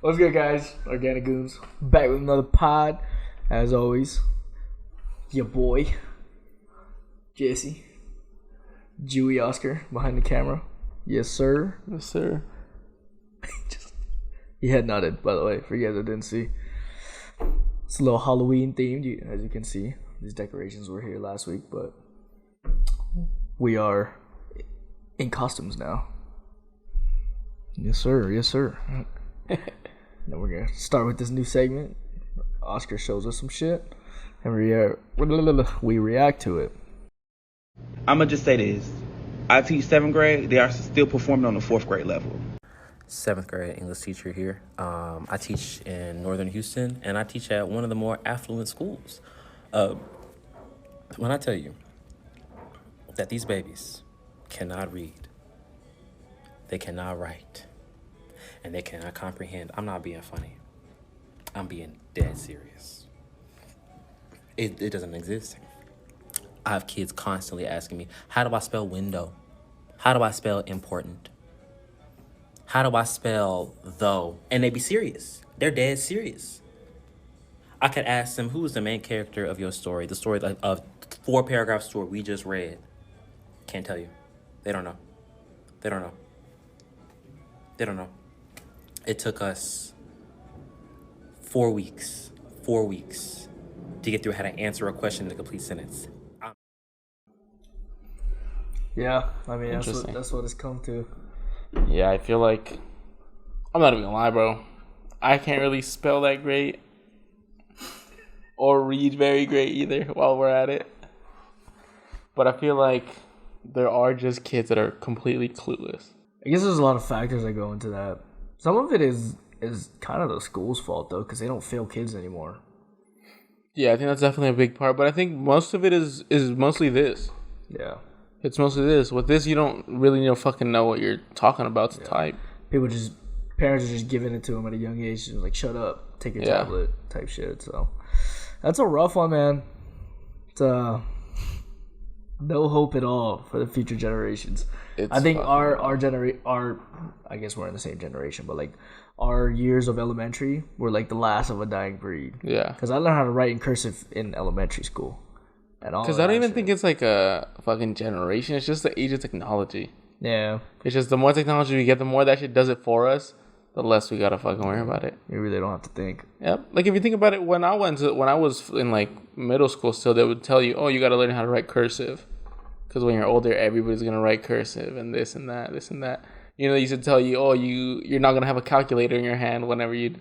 What's good, guys? Organic Goons back with another pod. As always, your boy Jesse, Jewy Oscar behind the camera. Yes, sir. Yes, sir. He head nodded, by the way, for you guys that didn't see. It's a little Halloween themed, as you can see. These decorations were here last week, but we are in costumes now. Yes, sir. Yes, sir. Now we're gonna start with this new segment. Oscar shows us some shit, and we react to it. I'm gonna just say this: I teach 7th grade. They are still performing on the 4th grade level. 7th grade English teacher here. I teach in northern Houston, and I teach at one of the more affluent schools. When I tell you that these babies cannot read, they cannot write, and they cannot comprehend, I'm not being funny. I'm being dead serious. It doesn't exist. I have kids constantly asking me, how do I spell window? How do I spell important? How do I spell though? And they be serious. They're dead serious. I could ask them, who is the main character of your story? The story of 4-paragraph story we just read. Can't tell you. They don't know. They don't know. They don't know. It took us 4 weeks to get through how to answer a question in a complete sentence. Yeah, I mean that's what it's come to. Yeah, I feel like I'm not even gonna lie, bro. I can't really spell that great or read very great either while we're at it. But I feel like there are just kids that are completely clueless. I guess there's a lot of factors that go into that. Some of it is kind of the school's fault, though, because they don't fail kids anymore. Yeah, I think that's definitely a big part. But I think most of it is mostly this. Yeah. It's mostly this. With this, you don't really fucking know what you're talking about to type. Parents are just giving it to them at a young age. Just like, shut up, take your tablet type shit. So that's a rough one, man. It's no hope at all for the future generations. I think our generation, I guess we're in the same generation, but like our years of elementary were like the last of a dying breed. Yeah. Because I learned how to write in cursive in elementary school. Because I don't even think it's like a fucking generation. It's just the age of technology. Yeah. It's just the more technology we get, the more that shit does it for us, the less we gotta fucking worry about it. You really don't have to think. Yep. Like if you think about it, when I was in like middle school still, they would tell you, oh, you gotta learn how to write cursive. Because when you're older, everybody's gonna write cursive and this and that, this and that. You know, they used to tell you, oh, you're not gonna have a calculator in your hand whenever you.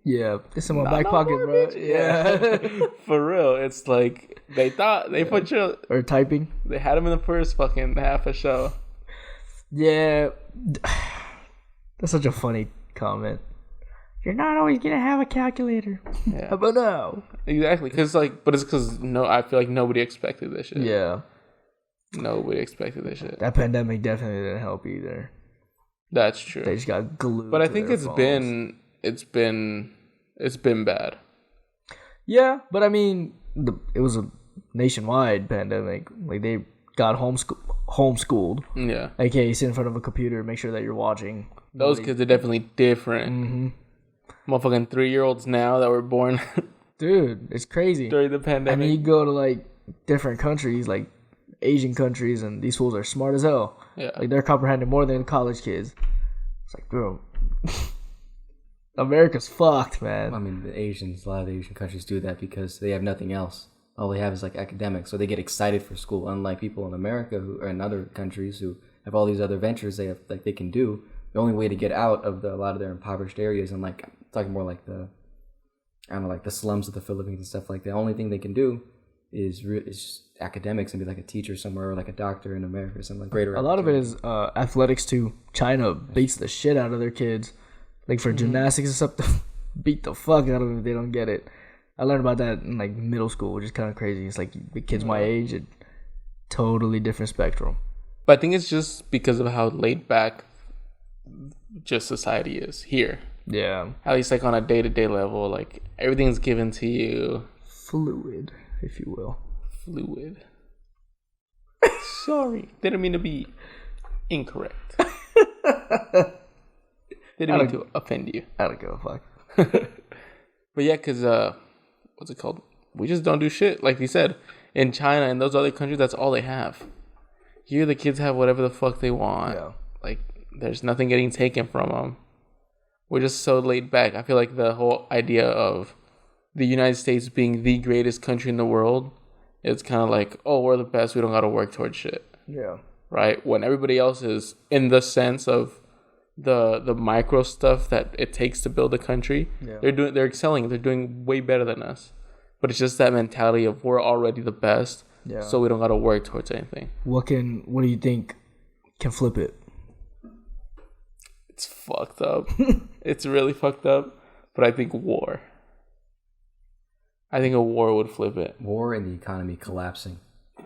Yeah, it's in my back pocket, bro. Yeah. For real. It's like they thought they put you or typing. They had them in the first fucking half a show. Yeah. That's such a funny comment. You're not always gonna have a calculator. Yeah. How about now? Exactly. But it's because I feel like nobody expected this shit. Yeah. Nobody expected this shit. That pandemic definitely didn't help either. That's true. They just got glued. But I think it's been bad. Yeah, but I mean, it was a nationwide pandemic. Like they got homeschooled. Yeah. AKA sit in front of a computer, make sure that you're watching. Those kids are definitely different. Mm-hmm. Motherfucking 3-year-olds now that were born. Dude, it's crazy. During the pandemic. I mean, you go to like different countries, like Asian countries, and these fools are smart as hell. Yeah. Like they're comprehending more than college kids. It's like, bro, America's fucked, man. I mean, a lot of the Asian countries do that because they have nothing else. All they have is like academics, so they get excited for school. Unlike people in America who are in other countries who have all these other ventures they can do. The only way to get out of a lot of their impoverished areas and like I'm talking more like the slums of the Philippines and stuff like that. The only thing they can do is just academics and be like a teacher somewhere or like a doctor in America or something like greater. A lot of it is athletics too. China beats the shit out of their kids. Like for gymnastics and stuff, beat the fuck out of them if they don't get it. I learned about that in like middle school, which is kind of crazy. It's like the kids my age, a totally different spectrum. But I think it's just because of how laid back just society is here. Yeah. At least like on a day-to-day level, like everything's given to you. Fluid, if you will. Fluid. Sorry. Didn't mean to be incorrect. Didn't mean to offend you. I don't give a fuck. But yeah, because what's it called? We just don't do shit. Like you said, in China and those other countries, that's all they have. Here, the kids have whatever the fuck they want. Yeah. Like, there's nothing getting taken from them. We're just so laid back. I feel like the whole idea of the United States being the greatest country in the world, it's kind of like, oh, we're the best. We don't got to work towards shit. Yeah. Right? When everybody else is in the sense of the micro stuff that it takes to build a country, they're excelling. They're doing way better than us. But it's just that mentality of we're already the best, so we don't got to work towards anything. What do you think can flip it? It's fucked up. It's really fucked up. But I think war. I think a war would flip it. War and the economy collapsing.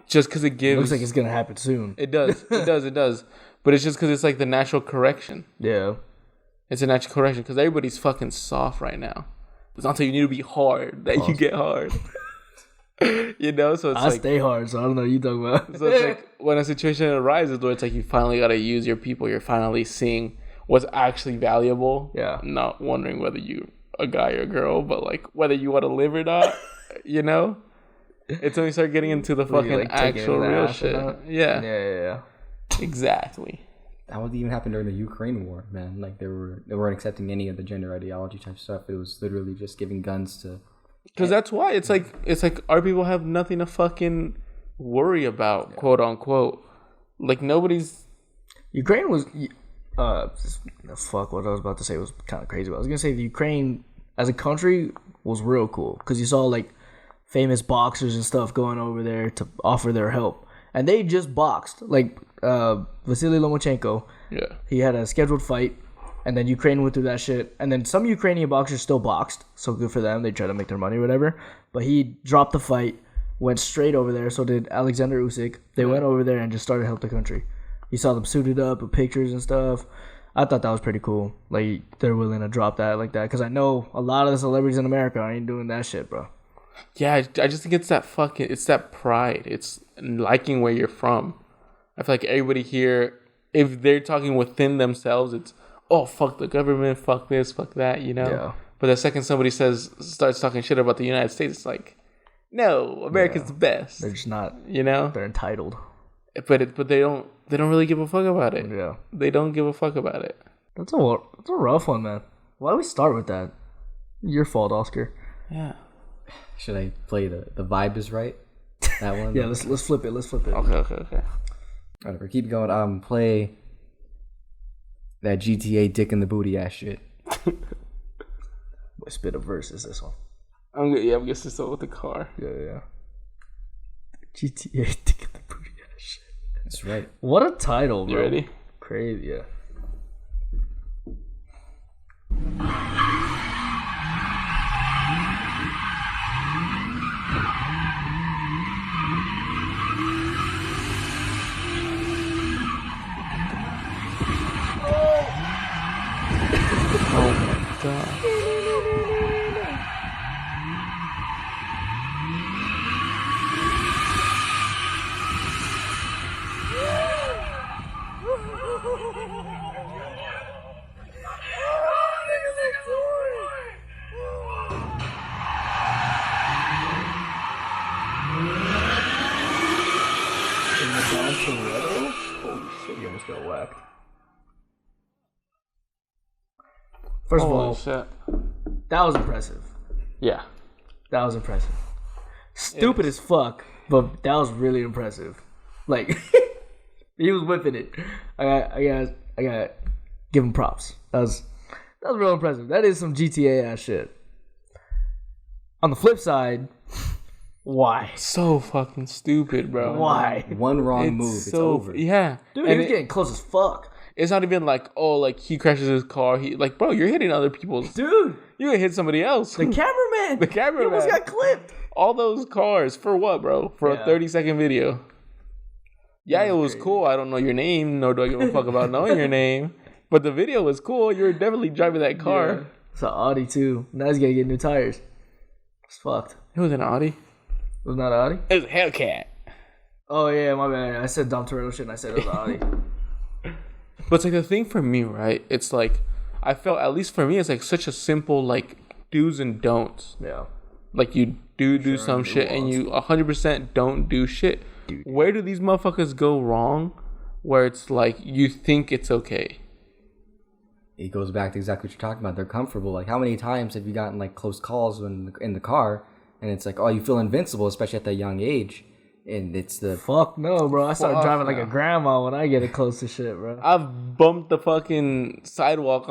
Just because it gives... Looks like it's going to happen soon. It does. It does. But it's just because it's like the natural correction. Yeah. It's a natural correction because everybody's fucking soft right now. It's not until you need to be hard that you get hard. You know? So it's I stay hard, so I don't know what you talking about. So it's like when a situation arises where it's like you finally got to use your people. You're finally seeing what's actually valuable. Yeah. Not wondering whether you a guy or a girl, but like whether you want to live or not. You know? It's when you start getting into the fucking like, actual real shit. Yeah. Exactly. That would even happen during the Ukraine war, man. Like they weren't accepting any of the gender ideology type stuff. It was literally just giving guns to. Because that's why it's like our people have nothing to fucking worry about, quote unquote. Like nobody's. Ukraine was, fuck. What I was about to say was kind of crazy. But I was gonna say the Ukraine as a country was real cool because you saw like famous boxers and stuff going over there to offer their help, and they just boxed like Vasily Lomachenko. Yeah, he had a scheduled fight. And then Ukraine went through that shit. And then some Ukrainian boxers still boxed. So good for them. They try to make their money or whatever. But he dropped the fight, went straight over there. So did Alexander Usyk. They went over there and just started to help the country. You saw them suited up with pictures and stuff. I thought that was pretty cool. Like, they're willing to drop that like that. Because I know a lot of the celebrities in America ain't doing that shit, bro. Yeah, I just think it's that pride. It's liking where you're from. I feel like everybody here, if they're talking within themselves, it's, oh, fuck the government, fuck this, fuck that, you know? Yeah. But the second somebody starts talking shit about the United States, it's like, no, America's the best. They're just not, you know? They're entitled. But they don't really give a fuck about it. Yeah. They don't give a fuck about it. That's a rough one, man. Why do we start with that? Your fault, Oscar. Yeah. Should I play the vibe is right? That one? Yeah, let's flip it. Okay. Whatever, keep going. Play that GTA dick in the booty ass shit. What spit of verse is this one? I'm gonna start with the car. Yeah. GTA dick in the booty ass shit. That's right. What a title, bro. You ready? Crazy, yeah. Oh my god. Holy shit, you almost got whacked. First of all, shit. That was impressive. Yeah. That was impressive. Stupid as fuck, but that was really impressive. Like, he was whipping it. I got give him props. That was real impressive. That is some GTA ass shit. On the flip side, why? So fucking stupid, bro. Why? One wrong move, it's over. Yeah. Dude, he was getting close as fuck. It's not even like, oh, like he crashes his car. Bro, you're hitting other people's. Dude, you gonna hit somebody else. The cameraman. He almost got clipped. All those cars for what, bro? For a 30-second video. Yeah, it was cool. I don't know your name, nor do I give a fuck about knowing your name. But the video was cool. You were definitely driving that car. Yeah. It's an Audi too. Now he's gotta get new tires. It's fucked. It was an Audi. It was not an Audi? It was a Hellcat. Oh yeah, my bad. I said Dom Toretto shit and I said it was an Audi. But it's like the thing for me, right? It's like I felt, at least for me, it's like such a simple like do's and don'ts. Yeah. Like you do some and shit and nuance. you 100% don't do shit. Where do these motherfuckers go wrong? Where it's like you think it's okay. It goes back to exactly what you're talking about. They're comfortable. Like, how many times have you gotten like close calls when in the car, and it's like, oh, you feel invincible, especially at that young age, and it's the Fuck no, bro. I start Fuck driving like no. a grandma when I get it close to shit, bro. I've bumped the fucking sidewalk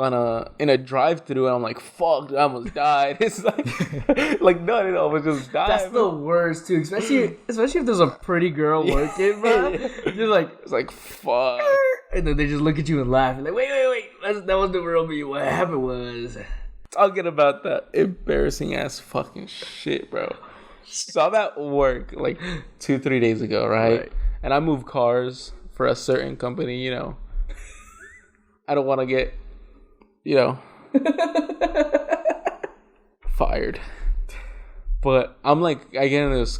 in a drive-through and I'm like, fuck, I almost died. It's like no, I didn't almost just die. That's the worst too, especially if there's a pretty girl working, bro. You're like, It's like fuck. and then they just look at you and laugh. You're like, wait, that wasn't the real me. What happened was, Talking about that embarrassing ass fucking shit, bro. So I'm at work like 2-3 days ago, right? And I move cars for a certain company, you know. I don't want to get, you know, fired. But I'm like, I get in this,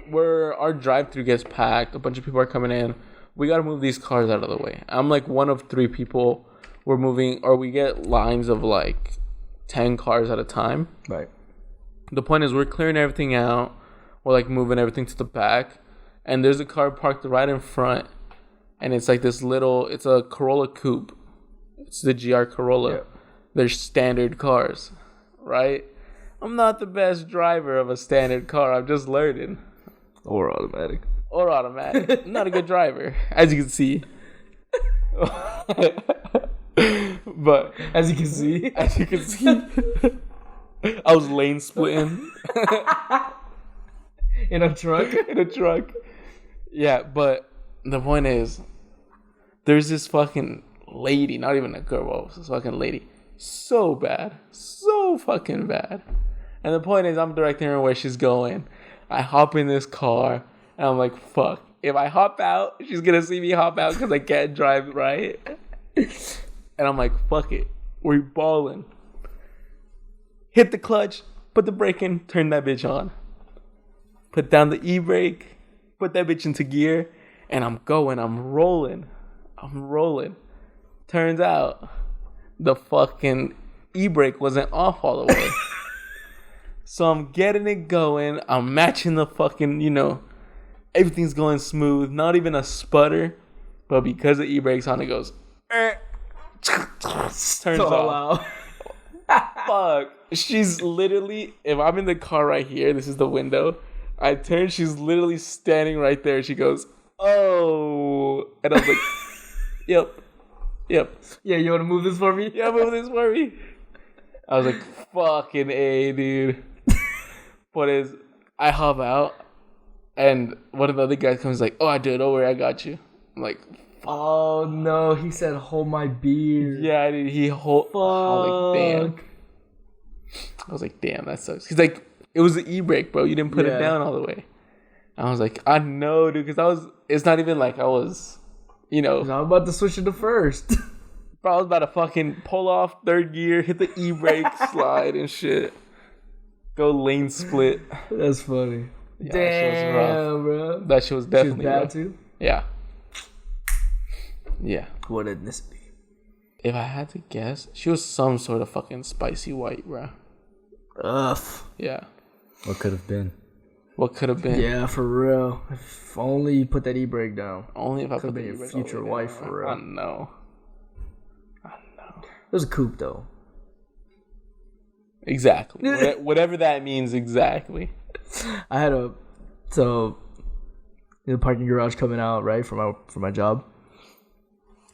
where our drive-thru gets packed, a bunch of people are coming in. We got to move these cars out of the way. I'm like one of 3 people. We're moving, or we get lines of like 10 cars at a time. right? The point is, we're clearing everything out. We're like moving everything to the back, and there's a car parked right in front, and it's like this little. It's a Corolla coupe. It's the GR Corolla. Yeah. They're standard cars, right? I'm not the best driver of a standard car. I'm just learning. Or automatic. Or automatic. I'm not a good driver, as you can see. But As you can see, I was lane splitting in a truck. in a truck. Yeah, but the point is, there's this fucking lady, not even a girl, well, this fucking lady, so bad, so fucking bad. And the point is, I'm directing her where she's going. I hop in this car, and I'm like, fuck. If I hop out, she's gonna see me hop out because I can't drive right. And I'm like, fuck it. We're balling. Hit the clutch, put the brake in, turn that bitch on. Put down the e-brake, put that bitch into gear, and I'm going. I'm rolling. Turns out the fucking e-brake wasn't off all the way. So I'm getting it going. I'm matching the fucking, you know, everything's going smooth. Not even a sputter. But because the e-brake's on, it goes, turns So off. loud. Fuck. She's literally, if I'm in the car right here, this is the window. I turn, she's literally standing right there. She goes, oh. And I was like, yep. Yeah, you want to move this for me? Yeah, move this for me. I was like, fucking A, dude. But is I hop out, and one of the other guys comes like, oh, I do it. Don't worry, I got you. I'm like, Oh no, he said hold my beer. yeah, I did. He hold. Fuck. I was like, damn, that sucks. He's like, it was the e-brake, bro. You didn't put it Yeah. down all the way. I was like, I know, dude, because it's not even like I was, you know, I'm about to switch it to first. bro, I was about to fucking pull off third gear, hit the e-brake, slide and shit. Go lane split. That's funny. Yeah, that shit was rough. Damn, bro. That shit was She was definitely bad rough. too. Yeah. Yeah. What ethnicity? If I had to guess, she was some sort of fucking spicy white, bro. Ugh. Yeah. what could have been. What could have been? Yeah, for real. If only you put that e-brake down. Only if I Could've put the been your e-brake future all the way wife, down. for real. I know. It was a coupe though. Exactly. Whatever that means, exactly. I had the parking garage coming out, right, for my job.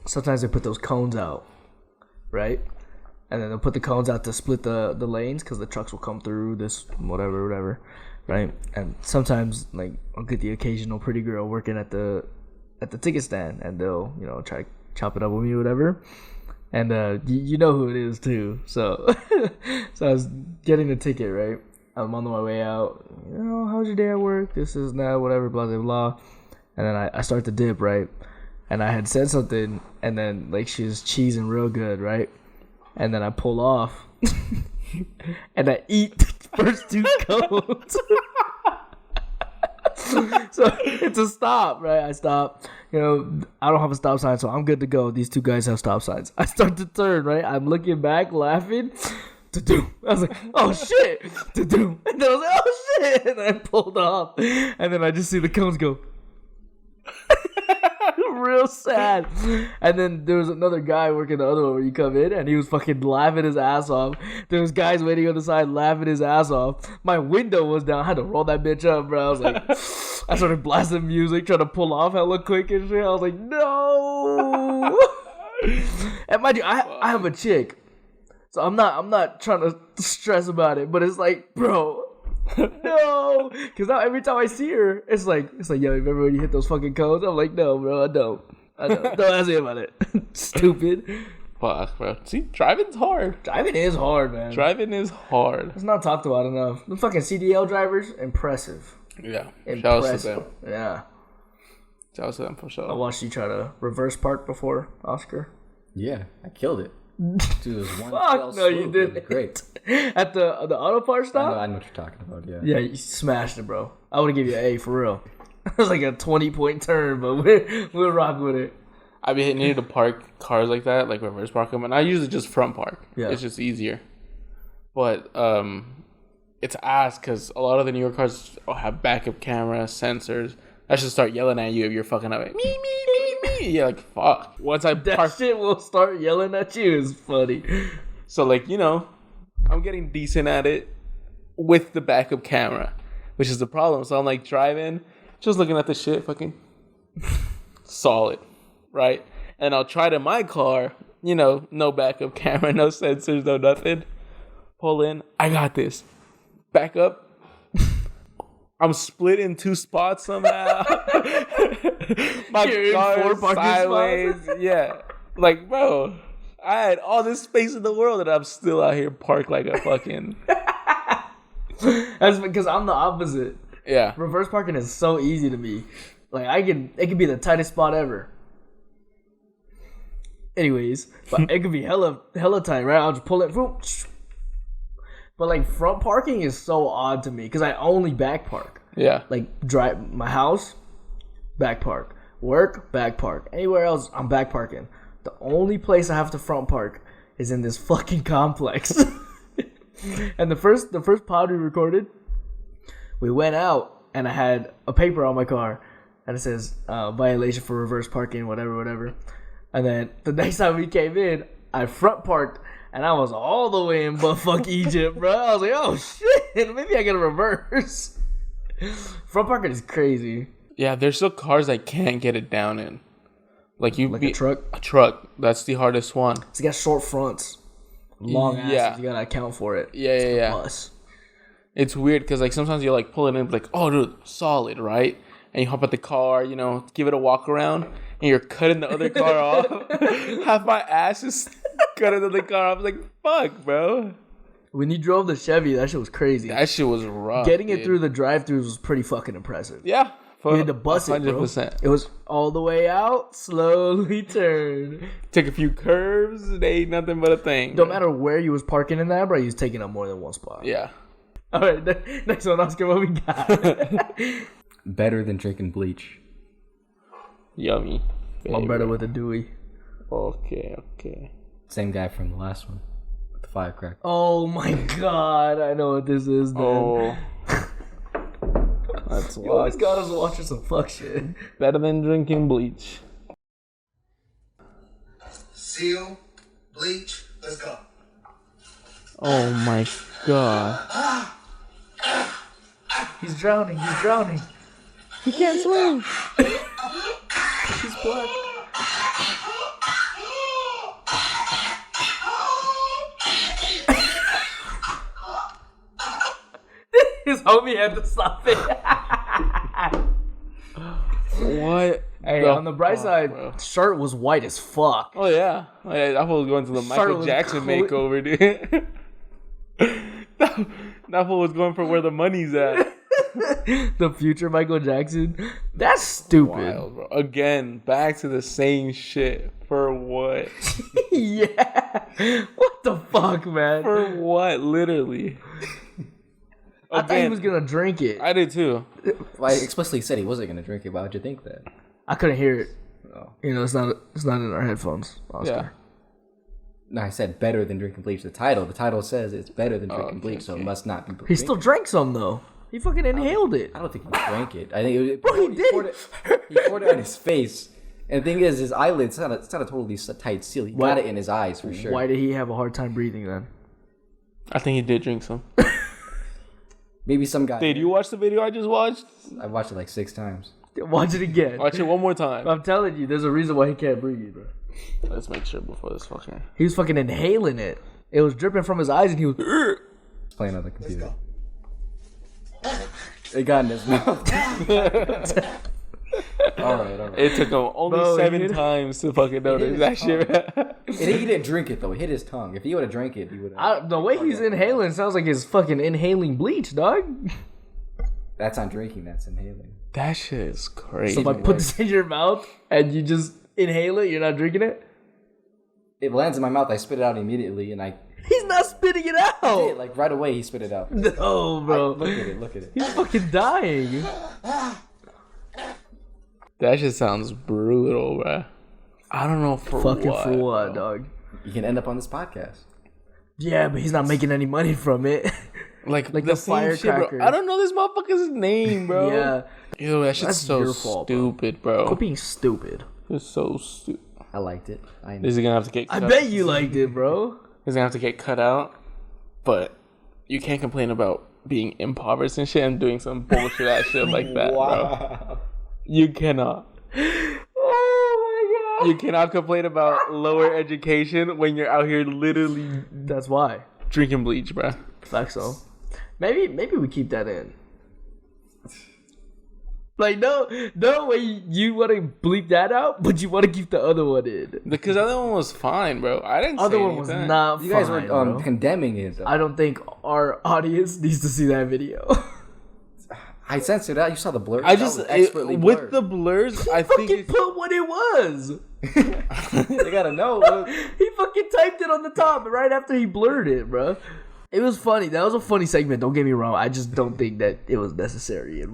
Sometimes they put those cones out, right? And then they'll put the cones out to split the lanes because the trucks will come through this whatever, right? And sometimes like I'll get the occasional pretty girl working at the ticket stand, and they'll try to chop it up with me or whatever. And you know who it is too. So so I was getting the ticket, right? I'm on my way out. How was your day at work? This is that, whatever, blah blah blah. And then I start to dip, right? And I had said something, and then like she was cheesing real good, right? And then I pull off, and I eat the first 2 cones. So it's a stop, right? I stop. I don't have a stop sign, so I'm good to go. These 2 guys have stop signs. I start to turn, right? I'm looking back, laughing. "Da-doom." I was like, "Oh shit!" "Da-doom." And then I was like, "Oh shit!" And I pulled off, and then I just see the cones go. Real sad. And then there was another guy working the other one where you come in, and he was fucking laughing his ass off. There was guys waiting on the side laughing his ass off. My window was down. I had to roll that bitch up, bro. I was like, I started blasting music, trying to pull off hella quick and shit. I was like, no. And mind you, I have a chick, so I'm not trying to stress about it, but it's like, bro. No, because now every time I see her, it's like, yo, remember when you hit those fucking codes? I'm like, no, bro, I don't. Don't ask me about it. Stupid. Fuck, bro. See, driving's hard. Driving is hard, man. Driving is hard. It's not talked about enough. The fucking CDL drivers, impressive. Yeah. Impressive. Shout out to them. Yeah. Shout out to them for sure. I watched you try to reverse park before, Oscar. Yeah, I killed it. Dude, it was one Fuck, fell no, you swoop. didn't. It was great. At the auto parts stop? I know what you're talking about, yeah. Yeah, you smashed it, bro. I would have given you an A for real. It was like a 20-point turn, but we'll rock with it. I be needed to park cars like that, like reverse park them, and I usually just front park. Yeah. It's just easier. But it's ass because a lot of the newer cars have backup camera sensors. I should start yelling at you if you're fucking up. Like, me, me, me, me. Yeah, like fuck. Once I That park, shit will start yelling at you. It's funny. so like I'm getting decent at it with the backup camera, which is the problem. So I'm like driving, just looking at the shit, fucking solid, right? And I'll try to my car, no backup camera, no sensors, no nothing. Pull in, I got this. Back up. I'm split in 2 spots somehow. My You're in car 4 is parking sideways. spots? Yeah. Like, bro, I had all this space in the world and I'm still out here parked like a fucking... That's because I'm the opposite. Yeah. Reverse parking is so easy to me. Like, it could be the tightest spot ever. Anyways, but it could be hella tight, right? I'll just pull it. But like front parking is so odd to me because I only back park. Yeah. Like drive my house, back park. Work, back park. Anywhere else, I'm back parking. The only place I have to front park is in this fucking complex. And the first pod we recorded, we went out and I had a paper on my car and it says violation for reverse parking, whatever. And then the next time we came in, I front parked. And I was all the way in buttfuck Egypt, bro. I was like, oh shit, maybe I gotta reverse. Front parking is crazy. Yeah, there's still cars I can't get it down in. Like a truck? A truck. That's the hardest one. It's got short fronts. Long asses. Yeah. You gotta account for it. Yeah, yeah, yeah. Bus. It's weird because like sometimes you're like pulling in like, oh dude, solid, right? And you hop out the car, give it a walk around, and you're cutting the other car off. Half my ass is cutting the other car off. I was like, fuck, bro. When you drove the Chevy, that shit was crazy. That shit was rough. Getting it through the drive-thrus was pretty fucking impressive. Yeah. You had to bust 100%. It, bro. 100%. It was all the way out, slowly turn. Took a few curves, it ain't nothing but a thing. Don't matter where you was parking in that, bro, you was taking up more than one spot. Yeah. All right, next one, Oscar, what we got? Better than drinking bleach. Yummy. I'm better with a Dewey. Okay. Same guy from the last one. With the firecracker. Oh my god, I know what this is, then. Oh. That's You always got us watching some fuck shit. Better than drinking bleach. Seal, bleach, let's go. Oh my god. He's drowning. He can't swim. He's black. His homie had to stop it. What? Hey, on the bright side, bro. Shirt was white as fuck. Oh yeah. That fool was going to the Michael Jackson makeover, dude. That fool was going for where the money's at. The future Michael Jackson. That's stupid. Wild, bro. Again, back to the same shit. For what? Yeah. What the fuck, man? For what? Literally. I thought he was gonna drink it. I did too. Well, I explicitly said he wasn't gonna drink it. Why would you think that? I couldn't hear it. Oh. It's not in our headphones, Oscar. No, I said better than drinking bleach. The title says it's better than drinking bleach, so it must not be bleach. He still drank some though. He fucking inhaled it. I don't think he drank it. I think it was, Bro, he did. He poured it on his face. And the thing is, his eyelids, it's not a totally tight seal. He got it in his eyes for sure. Why did he have a hard time breathing then? I think he did drink some. Maybe some guy. Did you watch the video I just watched? I watched it like 6 times. Watch it again. Watch it one more time. I'm telling you, there's a reason why he can't breathe, bro. Let's make sure before this fucking... He was fucking inhaling it. It was dripping from his eyes and he was... He's playing on the computer. It got in his mouth. All right. It took him only 7 times to fucking notice that shit. And he didn't drink it, though. He hit his tongue. If he would have drank it, he would have... The way he's inhaling sounds like he's fucking inhaling bleach, dog. That's not drinking. That's inhaling. That shit is crazy. Somebody puts it in your mouth and you just inhale it, you're not drinking it? It lands in my mouth. I spit it out immediately, and I... He's not spitting it out. Like, right away, he spit it out. No, bro. Look at it. He's fucking dying. That shit sounds brutal, bro. I don't know for what, dog? You can end up on this podcast. Yeah, but he's not making any money from it. Like the firecracker. I don't know this motherfucker's name, bro. Yeah. Ew, that shit's That's so your fault, stupid, bro. Quit being stupid. It's so stupid. I liked it. Is he gonna have to get I cut? bet you liked it, bro. He's gonna have to get cut out. But you can't complain about being impoverished and shit and doing some bullshit ass shit like that, bro. You cannot. Oh my god. You cannot complain about lower education when you're out here literally That's why. drinking bleach, bro. Fact so. Maybe we keep that in. Like no way you want to bleep that out, but you want to keep the other one in. Because the other one was fine, bro. I didn't Other say one was anything. not. You guys fine, were bro. condemning it. I don't think our audience needs to see that video. I censored out. You saw the blur. I That just was expertly with blurred. the blurs, I fucking think it's, put what it was. They gotta know. Look. He fucking typed it on the top right after he blurred it, bro. It was funny. That was a funny segment. Don't get me wrong. I just don't think that it was necessary in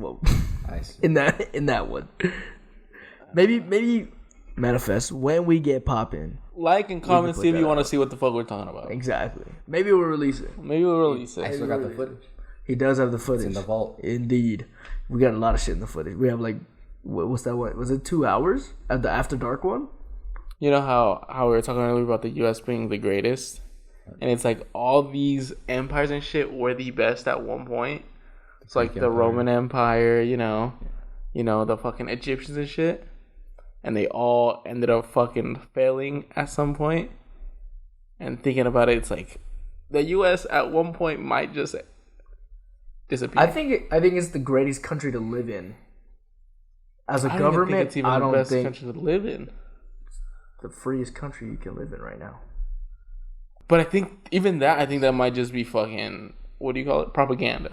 that one. Maybe manifest when we get popping. like and comment, see if you want to see what the fuck we're talking about. Exactly. Maybe we'll release it. Maybe we'll release I it. still got the footage. He does have the footage. It's in the vault. Indeed. We got a lot of shit in the footage. We have like, what's that one? Was it 2 hours at the After Dark one? You know how we were talking earlier about the U.S. being the greatest, and it's like all these empires and shit were the best at one point. It's like the Roman Empire, you know, the fucking Egyptians and shit, and they all ended up fucking failing at some point. And thinking about it, it's like the U.S. at one point might just disappear. I think it's the greatest country to live in. As a I don't even government, think it's even I the don't best think country to live in. the freest country you can live in right now. But I think even that, I think that might just be fucking, what do you call it? Propaganda.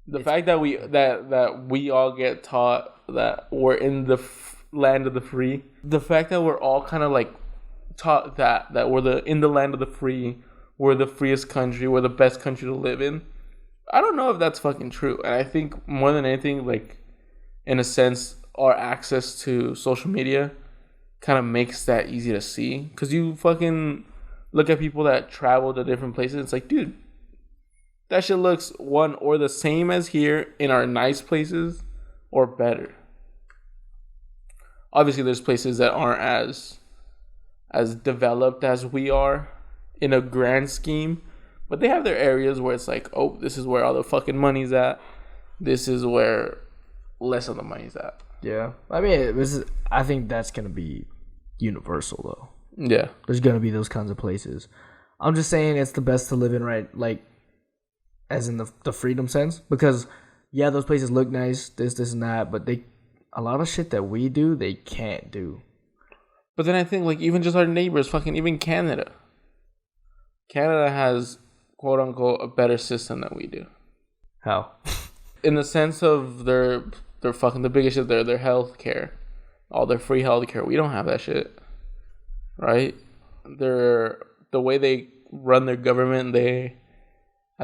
The fact that we all get taught that we're in the land of the free. The fact that we're all kind of like taught that we're in the land of the free. We're the freest country. We're the best country to live in. I don't know if that's fucking true. And I think more than anything, like, in a sense, our access to social media kind of makes that easy to see. Because you fucking look at people that travel to different places. It's like, dude, that shit looks one or the same as here in our nice places or better. Obviously, there's places that aren't as developed as we are in a grand scheme. But they have their areas where it's like, oh, this is where all the fucking money's at. This is where less of the money's at. Yeah. I mean, I think that's going to be universal, though. Yeah. There's going to be those kinds of places. I'm just saying it's the best to live in, right? Like, as in the freedom sense. Because, yeah, those places look nice, this and that. But a lot of shit that we do, they can't do. But then I think, like, even just our neighbors, fucking even Canada. Canada has, quote unquote, a better system than we do. How? In the sense of their fucking, the biggest shit there, their health care. All their free health care. We don't have that shit. Right? The way they run their government, I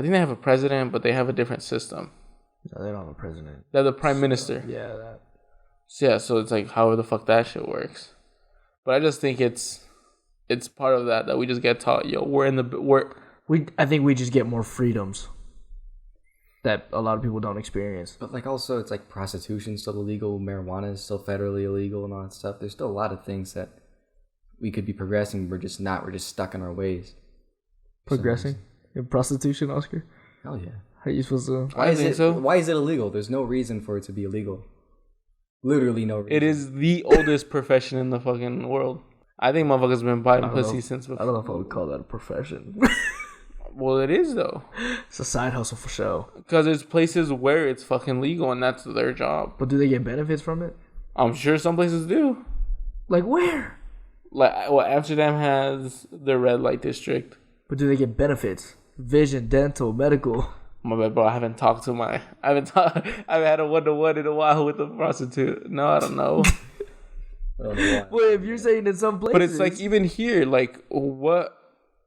think they have a president, but they have a different system. No, they don't have a president. They're the prime minister. Yeah, that. So, yeah, so it's like, how the fuck that shit works. But I just think it's it's part of that we just get taught. Yo, I think we just get more freedoms that a lot of people don't experience. But like also, it's like prostitution's still illegal, marijuana is still federally illegal, and all that stuff. There's still a lot of things that we could be progressing. We're just not. We're just stuck in our ways. Progressing in prostitution, Oscar? Hell yeah. How are you supposed to? Why is it? Why is it illegal? There's no reason for it to be illegal. Literally no reason. It is the oldest profession in the fucking world. I think motherfuckers been buying pussy since before. I don't know if I would call that a profession. Well, it is though. It's a side hustle for show. Because there's places where it's fucking legal and that's their job. But do they get benefits from it? I'm sure some places do. Like where? Like, well, Amsterdam has the red light district. But do they get benefits? Vision, dental, medical. My bad, bro. I haven't had a one-to-one in a while with a prostitute. No, I don't know. Well, if you're saying in some places, but it's like even here, like what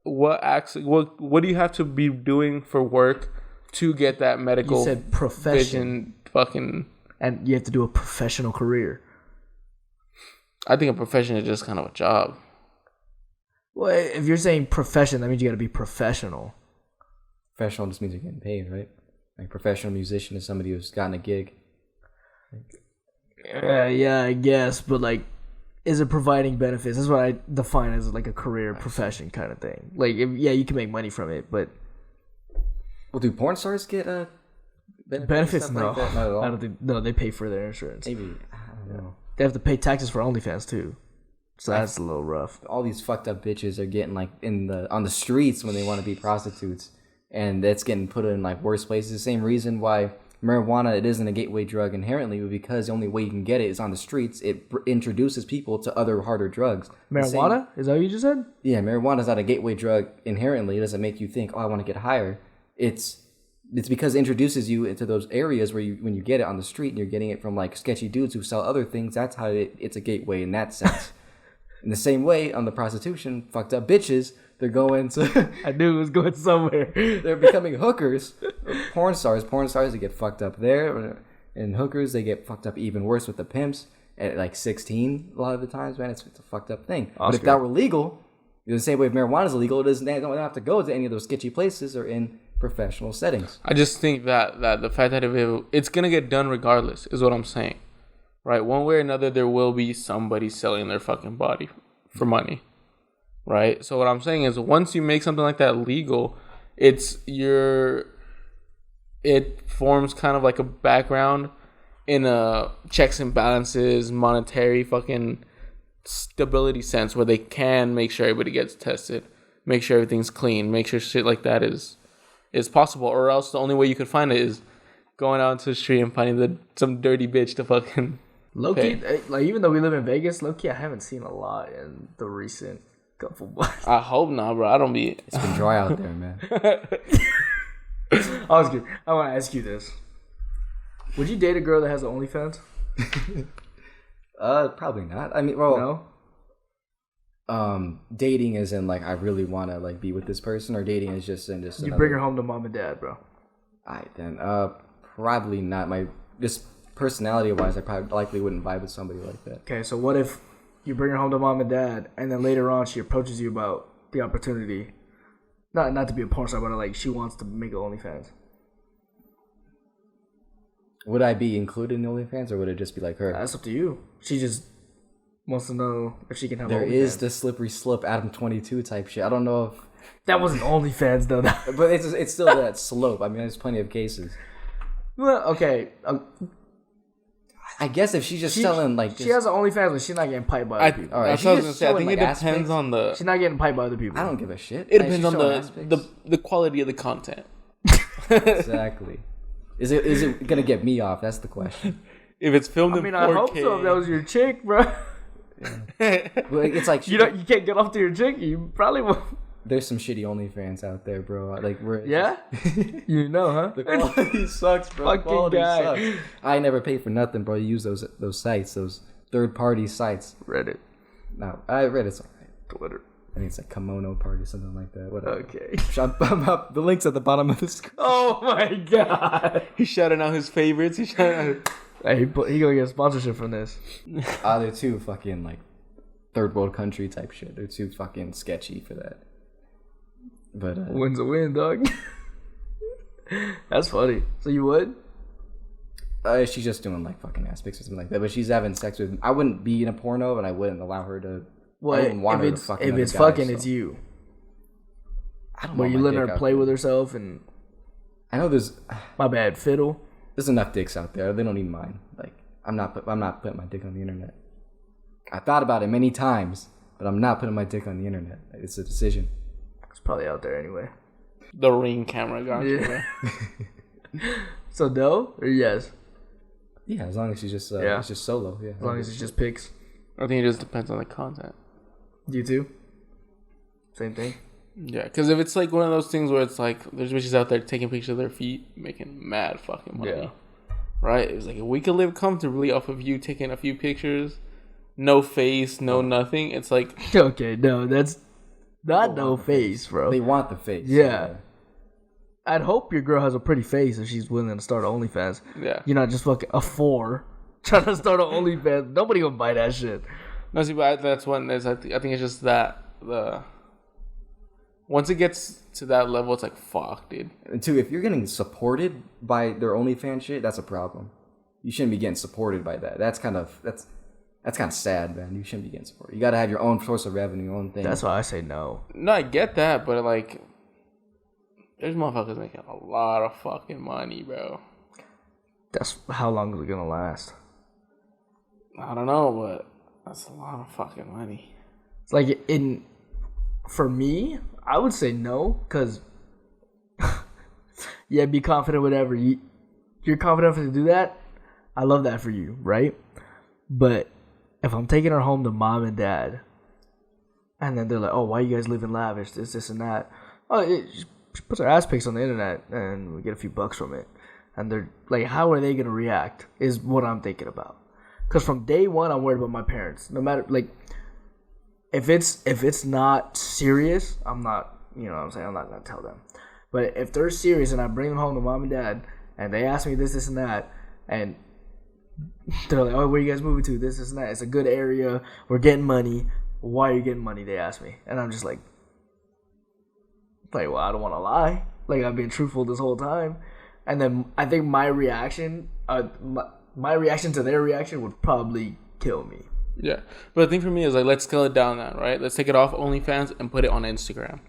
do you have to be doing for work to get that medical? You said profession, vision, fucking, and you have to do a professional career. I think a profession is just kind of a job. Well, if you're saying profession, that means you got to be professional. Professional just means you're getting paid, right? Like professional musician is somebody who's gotten a gig. Yeah, I guess, but like, is it providing benefits? That's what I define as like a career profession kind of thing. Like, you can make money from it, but well, do porn stars get benefits? No, like that? Not at all. I don't think. No, they pay for their insurance. Maybe I don't know. They have to pay taxes for OnlyFans too, so that's a little rough. All these fucked up bitches are getting like on the streets when they want to be prostitutes, and that's getting put in like worse places. The same reason why marijuana, it isn't a gateway drug inherently, but because the only way you can get it is on the streets, it introduces people to other harder drugs. Marijuana? Is that what you just said? Yeah, marijuana is not a gateway drug inherently. It doesn't make you think, oh, I want to get higher. It's because it introduces you into those areas where when you get it on the street and you're getting it from like sketchy dudes who sell other things, that's how it's a gateway in that sense. In the same way, on the prostitution, fucked up bitches, they're going to... I knew it was going somewhere. They're becoming hookers. Porn stars, they get fucked up there. And hookers, they get fucked up even worse with the pimps at like 16 a lot of the times, man. It's a fucked up thing. Oscar. But if that were legal, the same way if marijuana is illegal, they don't have to go to any of those sketchy places or in professional settings. I just think that the fact that it's going to get done regardless is what I'm saying. Right? One way or another, there will be somebody selling their fucking body for money. Right? So what I'm saying is once you make something like that legal, it forms kind of like a background in a checks and balances, monetary fucking stability sense where they can make sure everybody gets tested, make sure everything's clean, make sure shit like that is possible, or else the only way you could find it is going out into the street and finding some dirty bitch to fucking low-key, like even though we live in Vegas, low-key I haven't seen a lot in the recent couple months. I hope not, bro. I don't be... It's been dry out there, man. Oscar, I want to ask you this. Would you date a girl that has an OnlyFans? Probably not. I mean, well... No? Dating is in like I really want to like be with this person, or dating is just in just you bring her home to mom and dad, bro. Alright then, probably not. Just personality wise, I probably likely wouldn't vibe with somebody like that. Okay, so what if you bring her home to mom and dad, and then later on she approaches you about the opportunity, not to be a porn star, but like she wants to make an OnlyFans? Would I be included in the OnlyFans, or would it just be like her? That's up to you. She just wants to know if she can have. There OnlyFans. is the slippery slope, Adam 22 type shit. I don't know if that wasn't OnlyFans though. But it's still that slope. I mean, there's plenty of cases. Well, okay. I guess if she's just selling like she has an OnlyFans, but she's not getting piped by other people. All right, that's what I was gonna say. I think it depends on the. She's not getting piped by other people. I don't give a shit. It depends on the quality of the content. Exactly. Is it gonna get me off? That's the question. If it's filmed in 4K, I hope so. If that was your chick, bro. Yeah. Well, it's like you can't get off to your chick. You probably won't. There's some shitty OnlyFans out there, bro. Like yeah, you know, huh? The quality sucks, bro. Fucking quality guy. Sucks. I never pay for nothing, bro. You use those sites, those third-party sites. Reddit. No, Reddit's alright. Twitter. I think it's like Kimono Party, something like that. Whatever. Okay. I'm up. The link's at the bottom of the screen. Oh my god. He's shouting out his favorites. He's shouting out. Hey, he gonna get a sponsorship from this. They're too fucking like third world country type shit. They're too fucking sketchy for that. But win's a win, dog. That's funny. So you would? She's just doing like fucking ass pics or something like that. But she's having sex with. I wouldn't be in a porno, and I wouldn't allow her to. Well, I wouldn't want her to fuck if another it's guy, fucking, so. it's you. I don't Where want you my letting dick her out play there. with herself and. I know My bad, fiddle. there's enough dicks out there. They don't need mine. Like I'm not putting my dick on the internet. I thought about it many times, but I'm not putting my dick on the internet. It's a decision. It's probably out there anyway. The Ring camera got you, Yeah. bro. So no or yes? Yeah, as long as she's just Yeah. it's just solo. Yeah, As long as it's just pics. I think it just depends on the content. You too? Same thing? Yeah, because if it's like one of those things where it's like there's bitches out there taking pictures of their feet, making mad fucking money. Yeah. Right? It was like if we could live comfortably off of you taking a few pictures, no face, no nothing. It's like Okay, no, that's not no face, bro. they want the face. Yeah. I'd hope your girl has a pretty face if she's willing to start an OnlyFans. yeah. You're not just fucking a 4 trying to start an OnlyFans. Nobody gonna buy that shit. No, see, but that's one. I think it's just that once it gets to that level, it's like fuck, dude. And two, if you're getting supported by their OnlyFans shit, that's a problem. You shouldn't be getting supported by that. That's kind of sad, man. You shouldn't be getting supported. You gotta have your own source of revenue, your own thing. That's why I say no. No, I get that, but like, there's motherfuckers making a lot of fucking money, bro. That's how long is it gonna last? I don't know, but that's a lot of fucking money. It's like for me, I would say no, because yeah, be confident, whatever. You're confident enough to do that. I love that for you, right? But if I'm taking her home to mom and dad, and then they're like, "Oh, why you guys living lavish? This, and that." Oh, she puts her ass pics on the internet, and we get a few bucks from it. And they're like, "How are they gonna react?" Is what I'm thinking about. Because from day one, I'm worried about my parents. No matter like, if it's not serious, I'm not. You know what I'm saying? I'm not gonna tell them. But if they're serious and I bring them home to mom and dad, and they ask me this, and that, and they're like, "Oh, where you guys moving to? This, and that. It's a good area. We're getting money. Why are you getting money?" They ask me, and I'm just like, well, I don't want to lie. Like I've been truthful this whole time, and then I think my reaction, my reaction to their reaction would probably kill me. Yeah, but the thing for me is like, let's scale it down now, right? Let's take it off OnlyFans and put it on Instagram,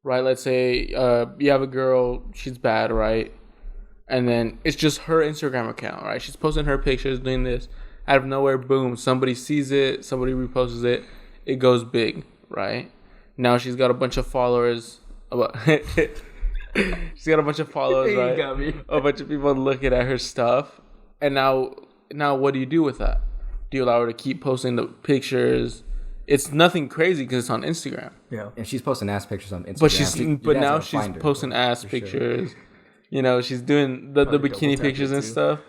right? Let's say you have a girl, she's bad, right? And then it's just her Instagram account, right? She's posting her pictures, doing this. Out of nowhere, boom, somebody sees it, somebody reposts it, it goes big, right? Now she's got a bunch of followers. She's got a bunch of followers, You right? got me. A bunch of people looking at her stuff. And now what do you do with that? Do you allow her to keep posting the pictures? It's nothing crazy because it's on Instagram. Yeah. And she's posting ass pictures on Instagram. But now she's posting ass pictures. Sure. You know, she's doing the bikini pictures and stuff.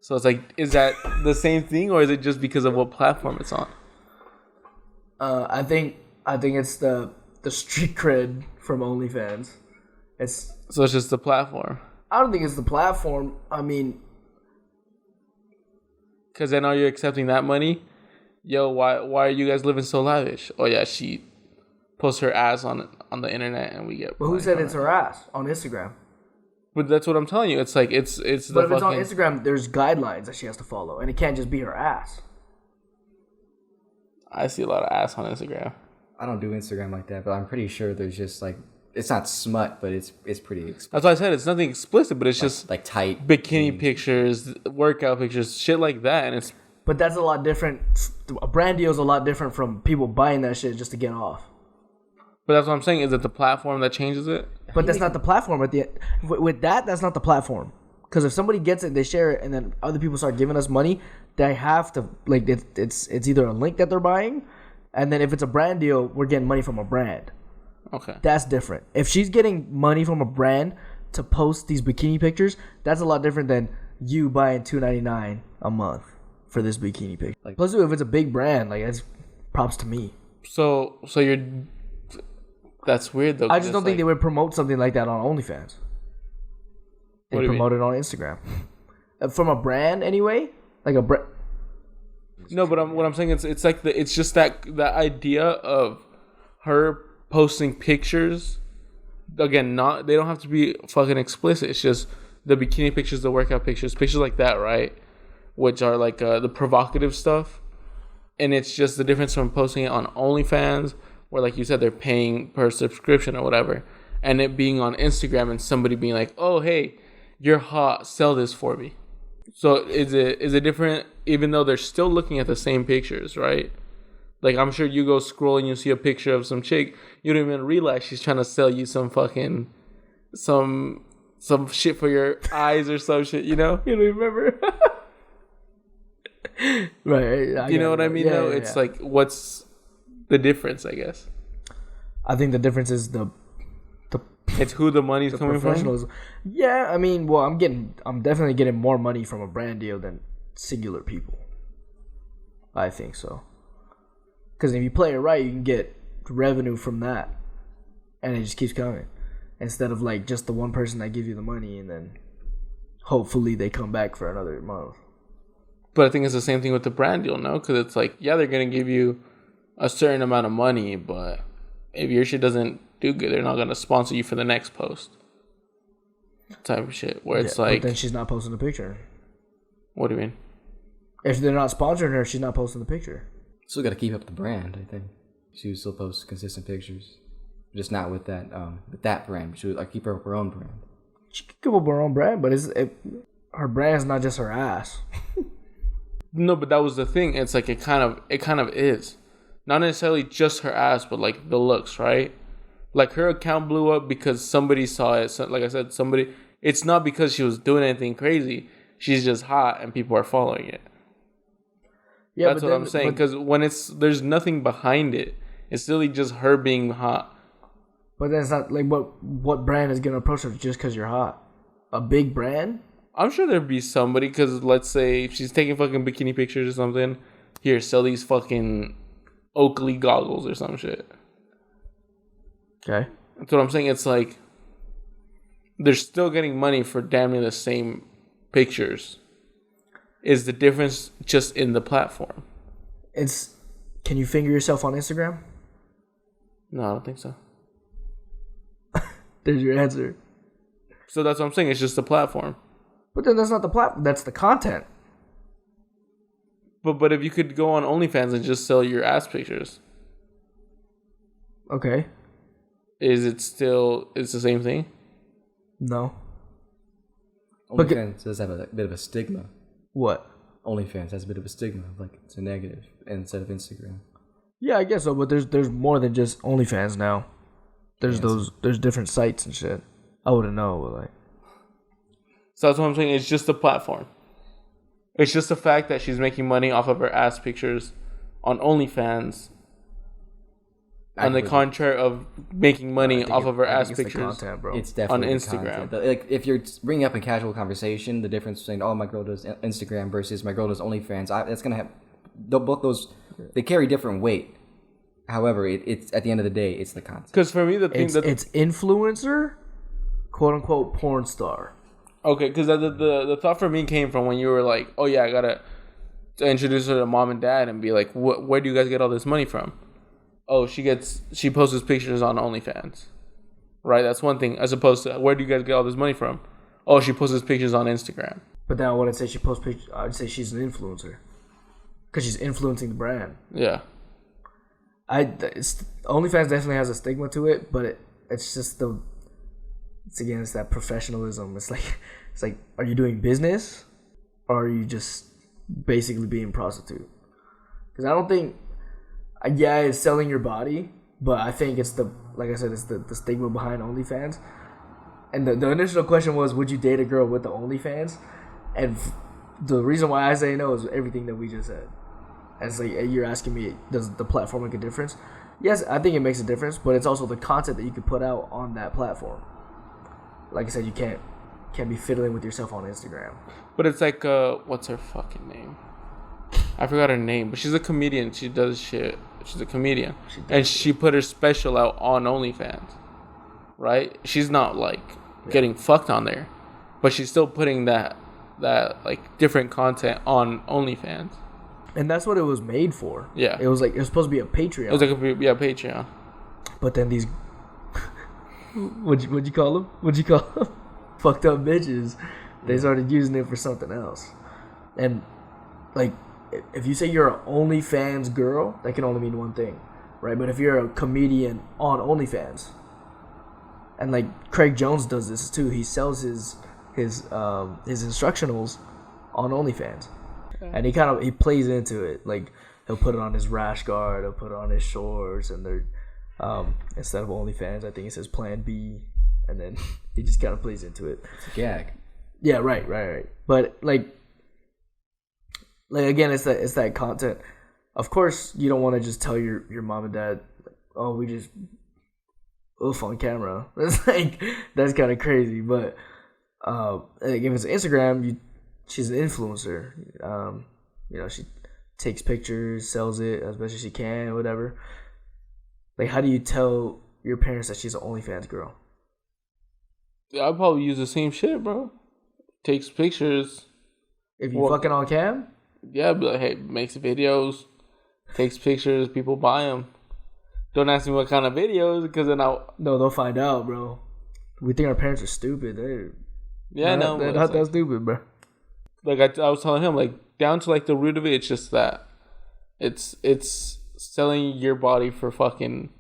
So it's like, is that the same thing, or is it just because of what platform it's on? I think it's the street cred from OnlyFans. So it's just the platform. I don't think it's the platform. I mean, because then are you accepting that money? Yo, why are you guys living so lavish? Oh yeah, she posts her ass on the internet and we get. But who said it's her ass on Instagram? But that's what I'm telling you. It's like it's. But if it's on Instagram, there's guidelines that she has to follow, and it can't just be her ass. I see a lot of ass on Instagram. I don't do Instagram like that, but I'm pretty sure there's just like, it's not smut, but it's pretty explicit. That's why I said it's nothing explicit, but it's just like tight bikini pictures, workout pictures, shit like that, and it's. But that's a lot different. A brand deal is a lot different from people buying that shit just to get off. But that's what I'm saying. Is it the platform that changes it? But that's not the platform. With that, that's not the platform. Because if somebody gets it, they share it, and then other people start giving us money, they have to like it's either a link that they're buying, and then if it's a brand deal, we're getting money from a brand. Okay. That's different. If she's getting money from a brand to post these bikini pictures, that's a lot different than you buying $2.99 a month for this bikini picture. Like, plus, if it's a big brand, like that's props to me. So you're. That's weird though. I just don't think they would promote something like that on OnlyFans. They promote it on Instagram. From a brand, anyway. Like a brand. No, but what I'm saying is it's like it's just that idea of her posting pictures. Again, they don't have to be fucking explicit. It's just the bikini pictures, the workout pictures like that, right? Which are like the provocative stuff. And it's just the difference from posting it on OnlyFans, where like you said, they're paying per subscription or whatever, and it being on Instagram and somebody being like, "Oh, hey, you're hot, sell this for me." So is it different, even though they're still looking at the same pictures, right? Like, I'm sure you go scroll and you see a picture of some chick, you don't even realize she's trying to sell you some fucking some shit for your eyes or some shit, you know? You don't even remember? Right. You know what I mean? Though it's like, what's the difference? I guess I think the difference is it's who the money's coming from. Yeah, I mean, well, I'm definitely getting more money from a brand deal than singular people. I think so. Because if you play it right, you can get revenue from that, and it just keeps coming. Instead of like just the one person that gives you the money, and then hopefully they come back for another month. But I think it's the same thing with the brand deal, no? Because it's like, yeah, they're gonna give you a certain amount of money, but if your shit doesn't do good, they're not gonna sponsor you for the next post. Type of shit where it's like. But then she's not posting the picture. What do you mean? If they're not sponsoring her, she's not posting the picture. Still got to keep up the brand, I think. She would still post consistent pictures, just not with that brand. She would like keep up her own brand. She could keep up her own brand, but her brand's not just her ass. No, but that was the thing. It's like it kind of is, not necessarily just her ass, but like the looks, right? Like her account blew up because somebody saw it. So, like I said, somebody. It's not because she was doing anything crazy. She's just hot, and people are following it. Yeah, that's what I'm saying. Because when there's nothing behind it, it's really just her being hot. But then it's not like what brand is gonna approach her just because you're hot? A big brand? I'm sure there'd be somebody, because let's say if she's taking fucking bikini pictures or something. Here, sell these fucking Oakley goggles or some shit. Okay. That's what I'm saying. It's like they're still getting money for damn near the same pictures. Is the difference just in the platform? Can you finger yourself on Instagram? No, I don't think so. There's your answer. So that's what I'm saying. It's just the platform. But then that's not the platform. That's the content. But if you could go on OnlyFans and just sell your ass pictures. Okay. Is it still... It's the same thing? No. OnlyFans does have a bit of a stigma. What? OnlyFans has a bit of a stigma, like it's a negative instead of Instagram. Yeah, I guess so, but there's more than just OnlyFans now. There's different sites and shit. I wouldn't know, but like. So that's what I'm saying. It's just the platform. It's just the fact that she's making money off of her ass pictures on OnlyFans. On the contrary of making money off of her ass pictures content, bro. It's definitely on Instagram. Like if you're bringing up in casual conversation the difference between my girl does Instagram versus my girl does OnlyFans, that's gonna have both those. They carry different weight. However, it's at the end of the day, it's the content. Because for me, the thing it's influencer, quote unquote porn star. Okay, because the thought for me came from when you were like, oh yeah, I gotta introduce her to mom and dad and be like, where do you guys get all this money from? Oh, she posts pictures on OnlyFans, right? That's one thing. As opposed to, where do you guys get all this money from? Oh, she posts pictures on Instagram. But then I wouldn't say she posts pictures. I'd say she's an influencer, because she's influencing the brand. Yeah. OnlyFans definitely has a stigma to it, but it's just it's that professionalism. It's like, are you doing business, or are you just basically being a prostitute? Because I don't think. Yeah, it's selling your body, but I think it's like I said, it's the stigma behind OnlyFans. And the initial question was, would you date a girl with the OnlyFans? And the reason why I say no is everything that we just said. And it's like, you're asking me, does the platform make a difference? Yes, I think it makes a difference, but it's also the content that you can put out on that platform. Like I said, you can't be fiddling with yourself on Instagram. But it's like, what's her fucking name? I forgot her name, but she's a comedian. She does shit. She's a comedian. And she put her special out on OnlyFans. Right? She's not like getting fucked on there. But she's still putting that like different content on OnlyFans. And that's what it was made for. Yeah. It was supposed to be a Patreon. It was like Patreon. But then these, what'd you call them? Fucked up bitches. They started using it for something else. And like, if you say you're an OnlyFans girl, that can only mean one thing, right? But if you're a comedian on OnlyFans, and like Craig Jones does this too, he sells his instructionals on OnlyFans, and he plays into it. Like he'll put it on his rash guard, he'll put it on his shorts, and they're instead of OnlyFans, I think it says Plan B, and then he just kind of plays into it. It's a gag. Yeah, right. But like again, it's that content. Of course, you don't want to just tell your mom and dad, oh, we just oof on camera. That's kind of crazy. But like if it's Instagram, she's an influencer. She takes pictures, sells it as best as she can, whatever. Like, how do you tell your parents that she's an OnlyFans girl? Yeah, I'd probably use the same shit, bro. Takes pictures. If you fucking on cam? Yeah, but like, hey, makes videos, takes pictures, people buy them. Don't ask me what kind of videos, because then No, they'll find out, bro. We think our parents are stupid. They're not that stupid, bro. Like I was telling him, like down to like the root of it, it's just that it's selling your body for fucking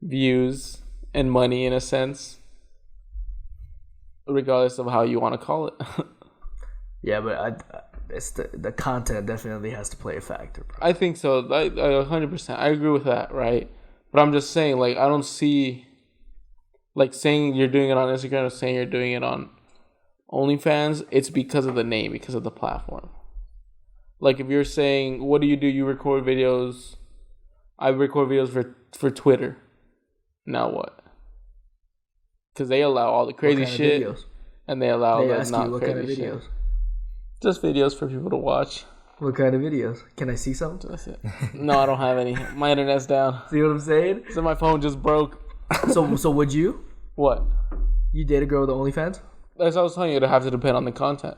views and money in a sense, regardless of how you want to call it. Yeah, but it's the content definitely has to play a factor, bro. I think so. I 100%. I agree with that, right? But I'm just saying, like, I don't see, like, saying you're doing it on Instagram or saying you're doing it on OnlyFans. It's because of the name, because of the platform. Like, if you're saying, what do? You record videos. I record videos for Twitter. Now what? Because they allow all the crazy shit. Videos? And they allow they the ask not you what crazy kind of shit. videos? Just videos for people to watch. What kind of videos? Can I see some? That's it. No, I don't have any. My internet's down. See what I'm saying? So my phone just broke. So would you? What? You date a girl with OnlyFans? That's what I was telling you. It'll have to depend on the content.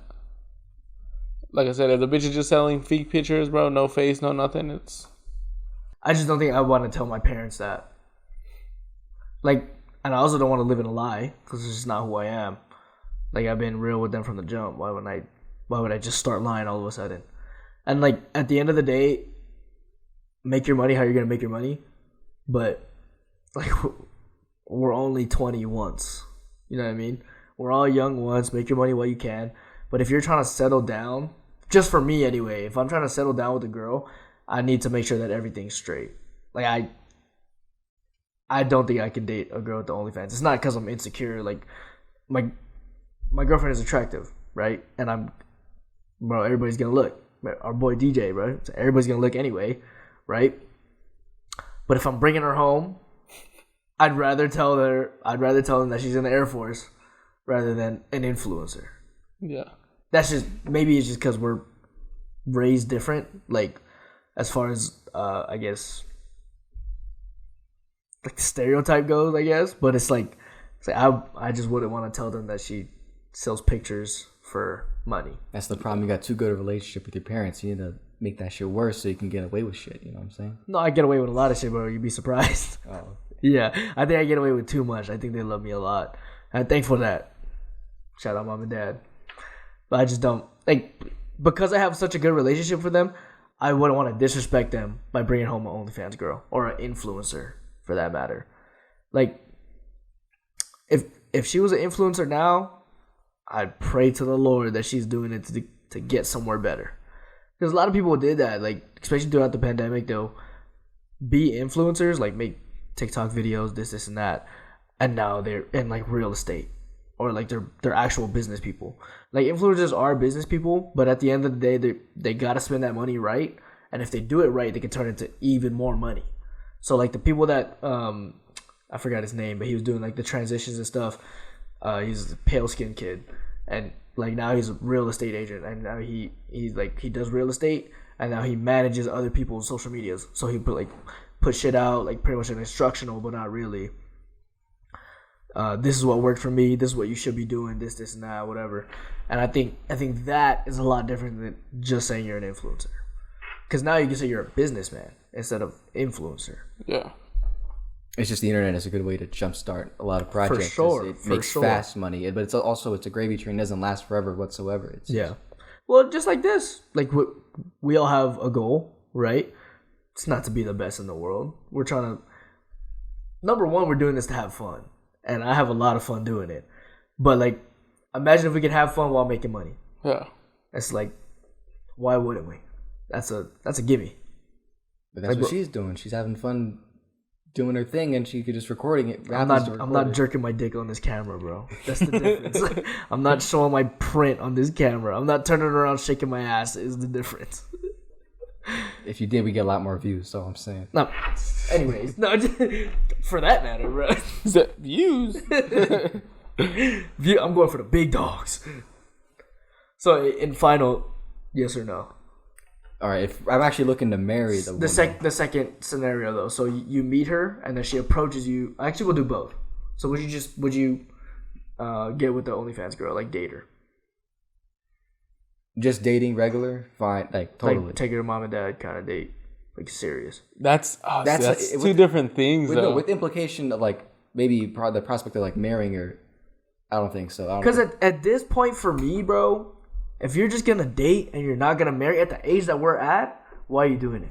Like I said, if the bitch is just selling fake pictures, bro, no face, no nothing, it's... I just don't think I want to tell my parents that. Like, and I also don't want to live in a lie, because it's just not who I am. Like, I've been real with them from the jump. Why would I just start lying all of a sudden? And like, at the end of the day, make your money how you're gonna make your money. But like, we're only 20 once. You know what I mean? We're all young once. Make your money while you can. But if you're trying to settle down, just for me anyway, if I'm trying to settle down with a girl, I need to make sure that everything's straight. Like, I don't think I can date a girl with the OnlyFans. It's not because I'm insecure. Like, my girlfriend is attractive, right? And everybody's gonna look. Our boy DJ, bro. So everybody's gonna look anyway, right? But if I'm bringing her home, I'd rather tell them that she's in the Air Force rather than an influencer. Yeah. Maybe it's just because we're raised different. Like, as far as I guess, like the stereotype goes, I guess. But it's like I just wouldn't want to tell them that she sells pictures for money. That's the problem. You got too good a relationship with your parents. You need to make that shit worse so you can get away with shit. You know what I'm saying? No, I get away with a lot of shit, bro. You'd be surprised. Oh. Yeah, I think I get away with too much. I think they love me a lot. I'm thankful for that. Shout out mom and dad. But I just don't, like, because I have such a good relationship with them, I wouldn't want to disrespect them by bringing home an OnlyFans girl or an influencer for that matter. Like, if she was an influencer now, I'd pray to the Lord that she's doing it to get somewhere better. Because a lot of people did that, like, especially throughout the pandemic, they'll be influencers, like make TikTok videos, this and that, and now they're in like real estate or like they're actual business people. Like, influencers are business people, but at the end of the day, they gotta spend that money right, and if they do it right, they can turn it into even more money. So like the people that I forgot his name, but he was doing like the transitions and stuff. He's a pale skinned kid, and like now he's a real estate agent, and now he does real estate, and now he manages other people's social medias. So he put shit out, like pretty much an instructional, but not really. This is what worked for me. This is what you should be doing. This and that, whatever. And I think that is a lot different than just saying you're an influencer. Because now you can say you're a businessman instead of influencer. Yeah. It's just the internet is a good way to jumpstart a lot of projects. For sure. It makes fast money, but it's also a gravy train. It doesn't last forever whatsoever. Yeah. Well, just like this. Like, we all have a goal, right? It's not to be the best in the world. We're trying to... Number one, we're doing this to have fun. And I have a lot of fun doing it. But, like, imagine if we could have fun while making money. Yeah. It's like, why wouldn't we? That's a gimme. But that's what she's doing. She's having fun doing her thing, and she could just recording it. I'm not jerking my dick on this camera, bro. That's the difference. I'm not showing my print on this camera. I'm not turning around shaking my ass. Is the difference. If you did, we get a lot more views. So I'm saying. No. Anyways, no. For that matter, bro. Is that views? I'm going for the big dogs. So, in final, yes or no? All right, if I'm actually looking to marry the woman. The second scenario though, so you meet her and then she approaches you. Actually, we'll do both. So would you get with the OnlyFans girl, like date her, just dating regular, fine, like totally. like take her to mom and dad kind of date, like serious? That's with, two different things with, though. no, with the implication of like maybe the prospect of like marrying her. I don't think so. Because at this point for me, bro, if you're just gonna date and you're not gonna marry at the age that we're at, why are you doing it?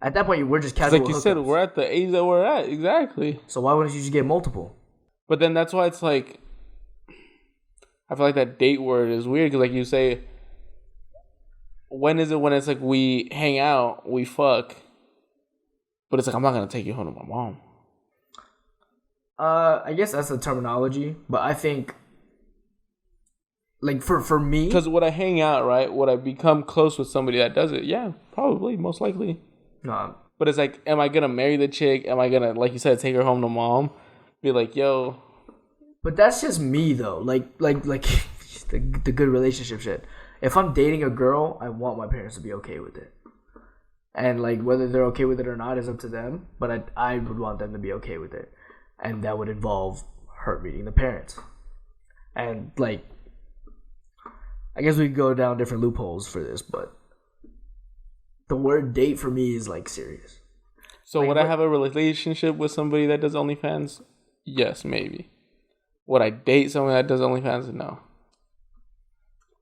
At that point, we're just casual. Like you said, we're at the age that we're at, exactly. So why wouldn't you just get multiple? But then that's why it's like, I feel like that date word is weird because, like you say, when is it when it's like we hang out, we fuck, but it's like I'm not gonna take you home to my mom. I guess that's the terminology, but I think. Like, for me... Because would I hang out, right? Would I become close with somebody that does it? Yeah, probably, most likely. No. But it's like, am I going to marry the chick? Am I going to, like you said, take her home to mom? Be like, yo... But that's just me, though. Like the good relationship shit. If I'm dating a girl, I want my parents to be okay with it. And, like, whether they're okay with it or not is up to them. But I would want them to be okay with it. And that would involve her meeting the parents. And, like... I guess we could go down different loopholes for this, but the word date for me is like serious. So like, would I have a relationship with somebody that does OnlyFans? Yes, maybe. Would I date someone that does OnlyFans? No.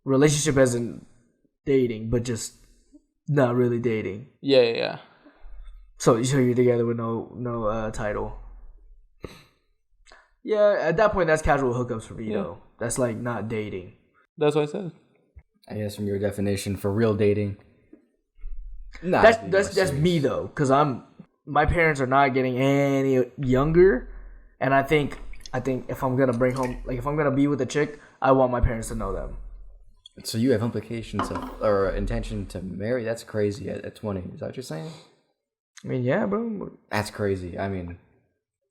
Relationship as in dating, but just not really dating. Yeah. So you're together with no title. Yeah, at that point that's casual hookups for me though. That's like not dating. That's what I said. I guess from your definition for real dating. Nah, that's me though, because my parents are not getting any younger, and I think if I'm gonna bring home, like if I'm gonna be with a chick, I want my parents to know them. So you have implications or intention to marry? That's crazy at 20. Is that what you're saying? I mean, yeah, bro. That's crazy. I mean,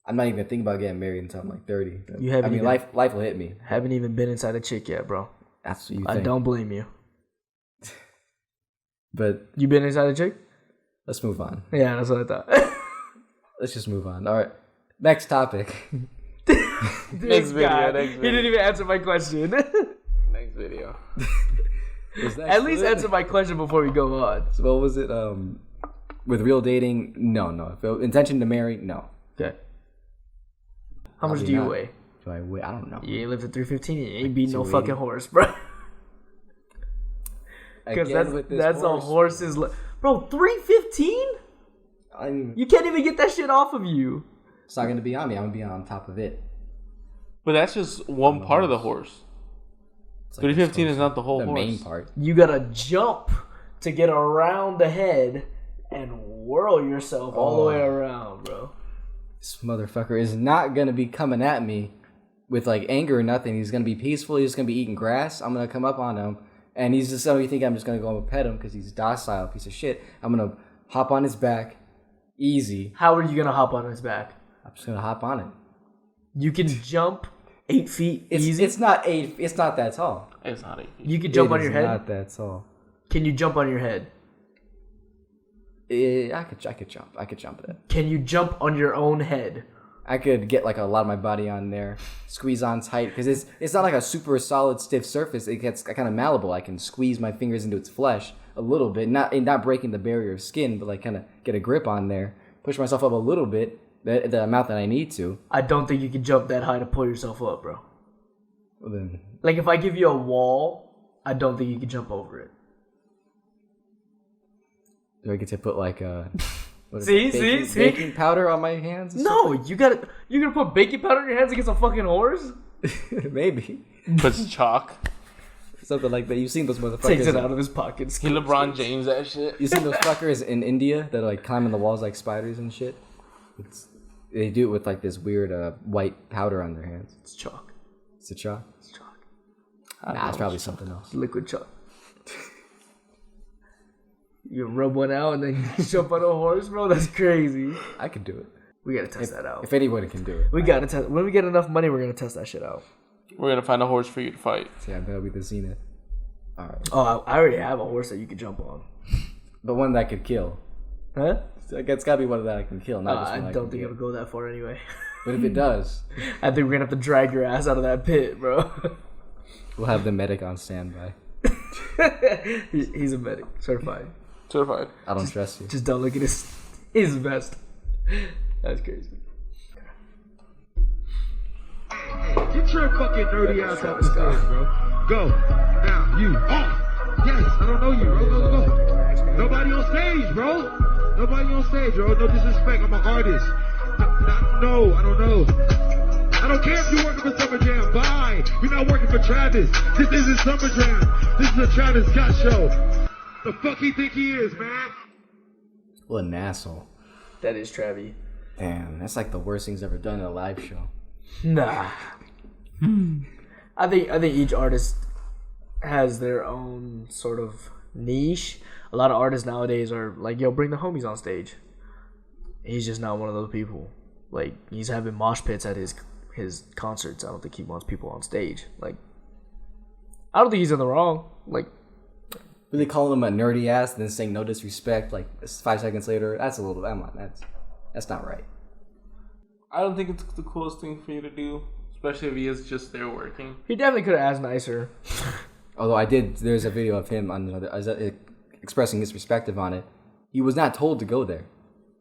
I'm not even thinking about getting married until I'm like 30. You haven't. I mean, life will hit me. Haven't even been inside a chick yet, bro. That's what you think. I don't blame you. But you been inside a chick? Let's move on. Yeah, that's what I thought. Let's just move on. All right. Next topic. Next video. He didn't even answer my question. Next video. At least answer my question before we go on. So what was it? With real dating? No. Intention to marry? No. Okay. How much do you weigh? Do I weigh? I don't know. You ain't lived at 315. You ain't beat no fucking horse, bro. Because that's a horse's... Bro, 315? You can't even get that shit off of you. It's not going to be on me. I'm going to be on top of it. But that's just one part of the horse. Like 315 is not the whole horse. The main part. You got to jump to get around the head and whirl yourself all the way around, bro. This motherfucker is not going to be coming at me with like anger or nothing. He's going to be peaceful. He's going to be eating grass. I'm going to come up on him. And he's just so you think I'm just going to go and pet him because he's a docile piece of shit. I'm going to hop on his back. Easy. How are you going to hop on his back? I'm just going to hop on it. You can jump 8 feet easy? It's not that tall. It's not 8 feet. You can jump on your head? It's not that tall. Can you jump on your head? I could jump. I could jump it. Can you jump on your own head? I could get like a lot of my body on there, squeeze on tight, because it's not like a super solid stiff surface. It gets kind of malleable. I can squeeze my fingers into its flesh a little bit, not breaking the barrier of skin, but like kind of get a grip on there, push myself up a little bit, the amount that I need to. I don't think you can jump that high to pull yourself up, bro. Well, then, Like if I give you a wall, I don't think you can jump over it. do I get to put like See? baking powder on my hands? And No, you're gonna put baking powder in your hands against a fucking horse? stuff? Maybe Puts chalk. something like that. You've seen those motherfuckers. Takes it out of his pocket. He LeBron James that shit. You seen those fuckers in India that are like climbing the walls like spiders and shit? They do it with like this weird white powder on their hands. It's chalk. It's a chalk. It's chalk. Nah, it's probably something else. Liquid chalk. You rub one out and then you jump on a horse, bro? That's crazy. I could do it. We gotta test that out. If anybody can do it. We gotta test. When we get enough money, we're gonna test that shit out. We're gonna find a horse for you to fight. So yeah, that'll be the zenith. Alright. Oh, I already have a horse that you could jump on. But one that could kill. Huh? So it's gotta be one that I can kill, not just one I I don't can think kill. it'll go that far anyway. But if it does, I think we're gonna have to drag your ass out of that pit, bro. we'll have the medic on standby. He's a medic, certified. Certified. I don't trust you. Just don't look at his vest. That's crazy. Get your fucking nerdy ass off the stage, bro. Go. Now, you. Oh! Yes, I don't know you, bro. Go. Nobody on stage, bro. Nobody on stage, bro. No disrespect. I'm an artist. No, I don't know. I don't care if you're working for Summer Jam. Bye. You're not working for Travis. This isn't Summer Jam. This is a Travis Scott show. The fuck he think he is, man? What an asshole. That is Travi. Damn, that's like the worst thing's ever done in a live show. Nah. I think each artist has their own sort of niche. A lot of artists nowadays are like, yo, bring the homies on stage. He's just not one of those people. Like, he's having mosh pits at his concerts. I don't think he wants people on stage. Like, I don't think he's in the wrong. Like, Really calling him a nerdy ass and then saying no disrespect like 5 seconds later, that's a little, come on, that's not right. I don't think it's the coolest thing for you to do, especially if he is just there working. he definitely could have asked nicer. Although there's a video of him on expressing his perspective on it. He was not told to go there.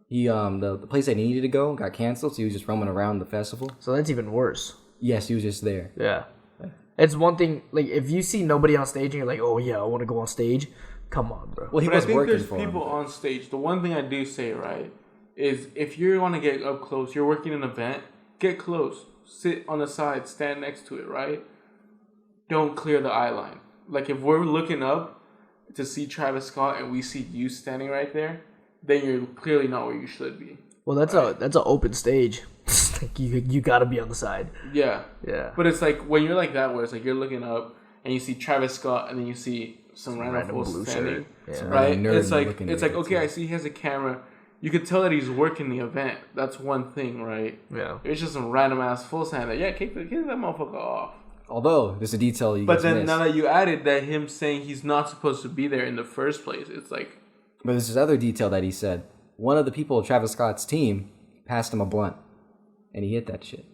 He the place that he needed to go got canceled, so he was just roaming around the festival. So that's even worse. Yes, he was just there. Yeah. It's one thing, like, if you see nobody on stage and you're like, oh, yeah, I want to go on stage. Come on, bro. Well, he But I was think working there's for people him. on stage. The one thing I do say, right, is if you want to get up close, you're working an event, get close. Sit on the side, stand next to it, right? Don't clear the eye line. Like, if we're looking up to see Travis Scott and we see you standing right there, then you're clearly not where you should be. Well, that's an open stage. Like, you got to be on the side. Yeah. Yeah. But it's like, when you're like that, where it's like you're looking up and you see Travis Scott and then you see some random fool blue standing. shirt. Yeah. Right? Random nerd It's like, looking it's at like it, okay, too. I see he has a camera. You could tell that he's working the event. That's one thing, right? Yeah. It's just some random ass full stand there. Yeah, kick that motherfucker off. Although there's a detail you But guys then missed. now that you added that him saying he's not supposed to be there in the first place, it's like, But there's this other detail that he said. One of the people of Travis Scott's team passed him a blunt, and he hit that shit.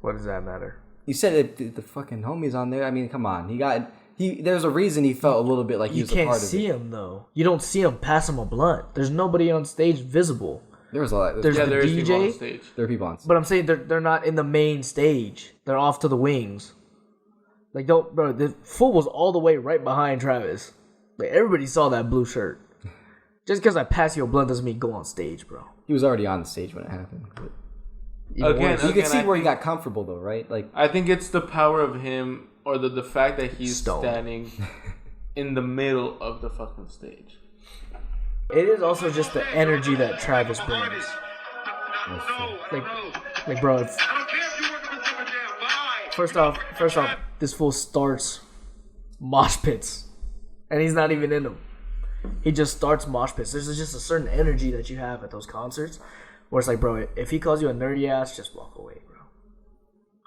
What does that matter? You said it, the fucking homies on there. I mean, come on. There's a reason he felt a little bit like he You was a part can't of see it. him, though. You don't see him pass him a blunt. There's nobody on stage visible. There was a lot. There's yeah, the there is people on DJ, stage. There are people on stage. but I'm saying they're not in the main stage. They're off to the wings. Like, bro, the fool was all the way right behind Travis. Like, everybody saw that blue shirt. Just because I pass you a blunt doesn't mean go on stage, bro. He was already on the stage when it happened. But Again, you can see I where he think- got comfortable though, right? Like, I think it's the power of him, or the fact that he's Stoned. standing in the middle of the fucking stage. It is also just the energy that Travis brings. Like, bro, it's, I don't care if you're working for Summer Jam. Bye. first off, this fool starts mosh pits, and he's not even in them. He just starts mosh pits. There's just a certain energy that you have at those concerts, where it's like, bro, if he calls you a nerdy ass, just walk away, bro.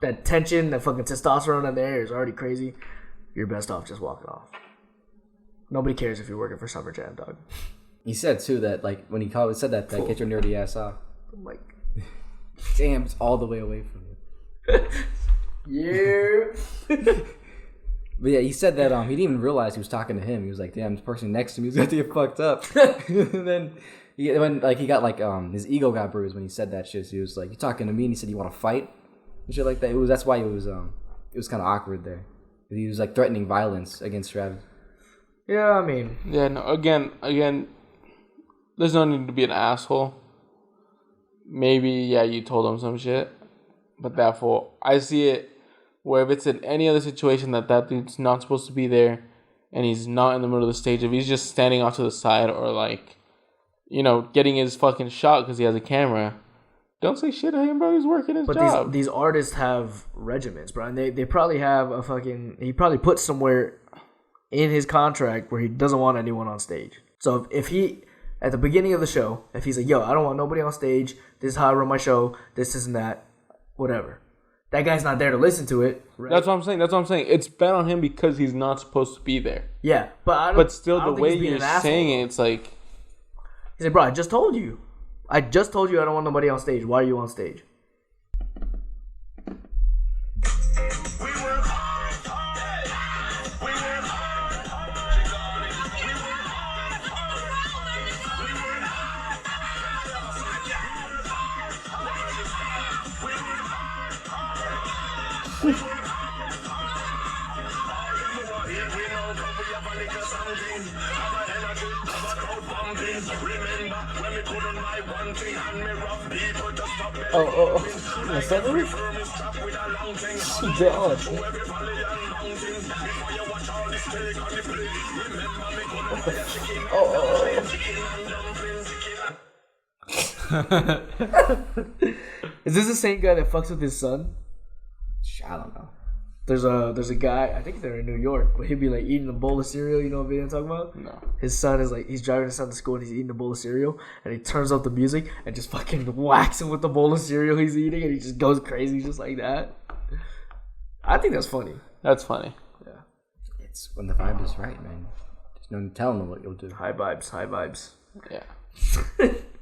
That tension, that fucking testosterone in the air is already crazy. You're best off just walking off. Nobody cares if you're working for Summer Jam, dog. he said too that like when he said that get your nerdy ass off. I'm like, Damn, it's all the way away from you. yeah. But yeah, he said that he didn't even realize he was talking to him. He was like, "Damn, this person next to me is going to get fucked up." And then he got like his ego got bruised when he said that shit. So he was like, "You talking to me?" And he said, "You want to fight?" And shit like that. That's why it was kind of awkward there. He was like threatening violence against Travis. Yeah, I mean, Yeah, no. Again, there's no need to be an asshole. Maybe you told him some shit, but that fool, I see it. Where if it's in any other situation that dude's not supposed to be there, and he's not in the middle of the stage, if he's just standing off to the side or like, getting his fucking shot because he has a camera, don't say shit to him, bro. He's working his job. But these artists have regiments, bro. And they probably have he probably put somewhere in his contract where he doesn't want anyone on stage. So if he, at the beginning of the show, if he's like, yo, I don't want nobody on stage, this is how I run my show, this and that, whatever. That guy's not there to listen to it. Right? That's what I'm saying. It's bad on him because he's not supposed to be there. Yeah, but still, the way you're saying it, it's like... He's like, bro, I just told you I don't want nobody on stage. Why are you on stage? Oh. What's that movie? Is this the same guy that fucks with his son? I don't know. There's a guy, I think they're in New York, but he'll be like eating a bowl of cereal. You know what video I'm talking about? No. His son is like, he's driving his son to school and he's eating a bowl of cereal, and he turns up the music and just fucking whacks him with the bowl of cereal he's eating, and he just goes crazy just like that. I think that's funny. That's funny. Yeah. It's when the vibe is right, man. There's no telling them what you'll do. High vibes. Yeah.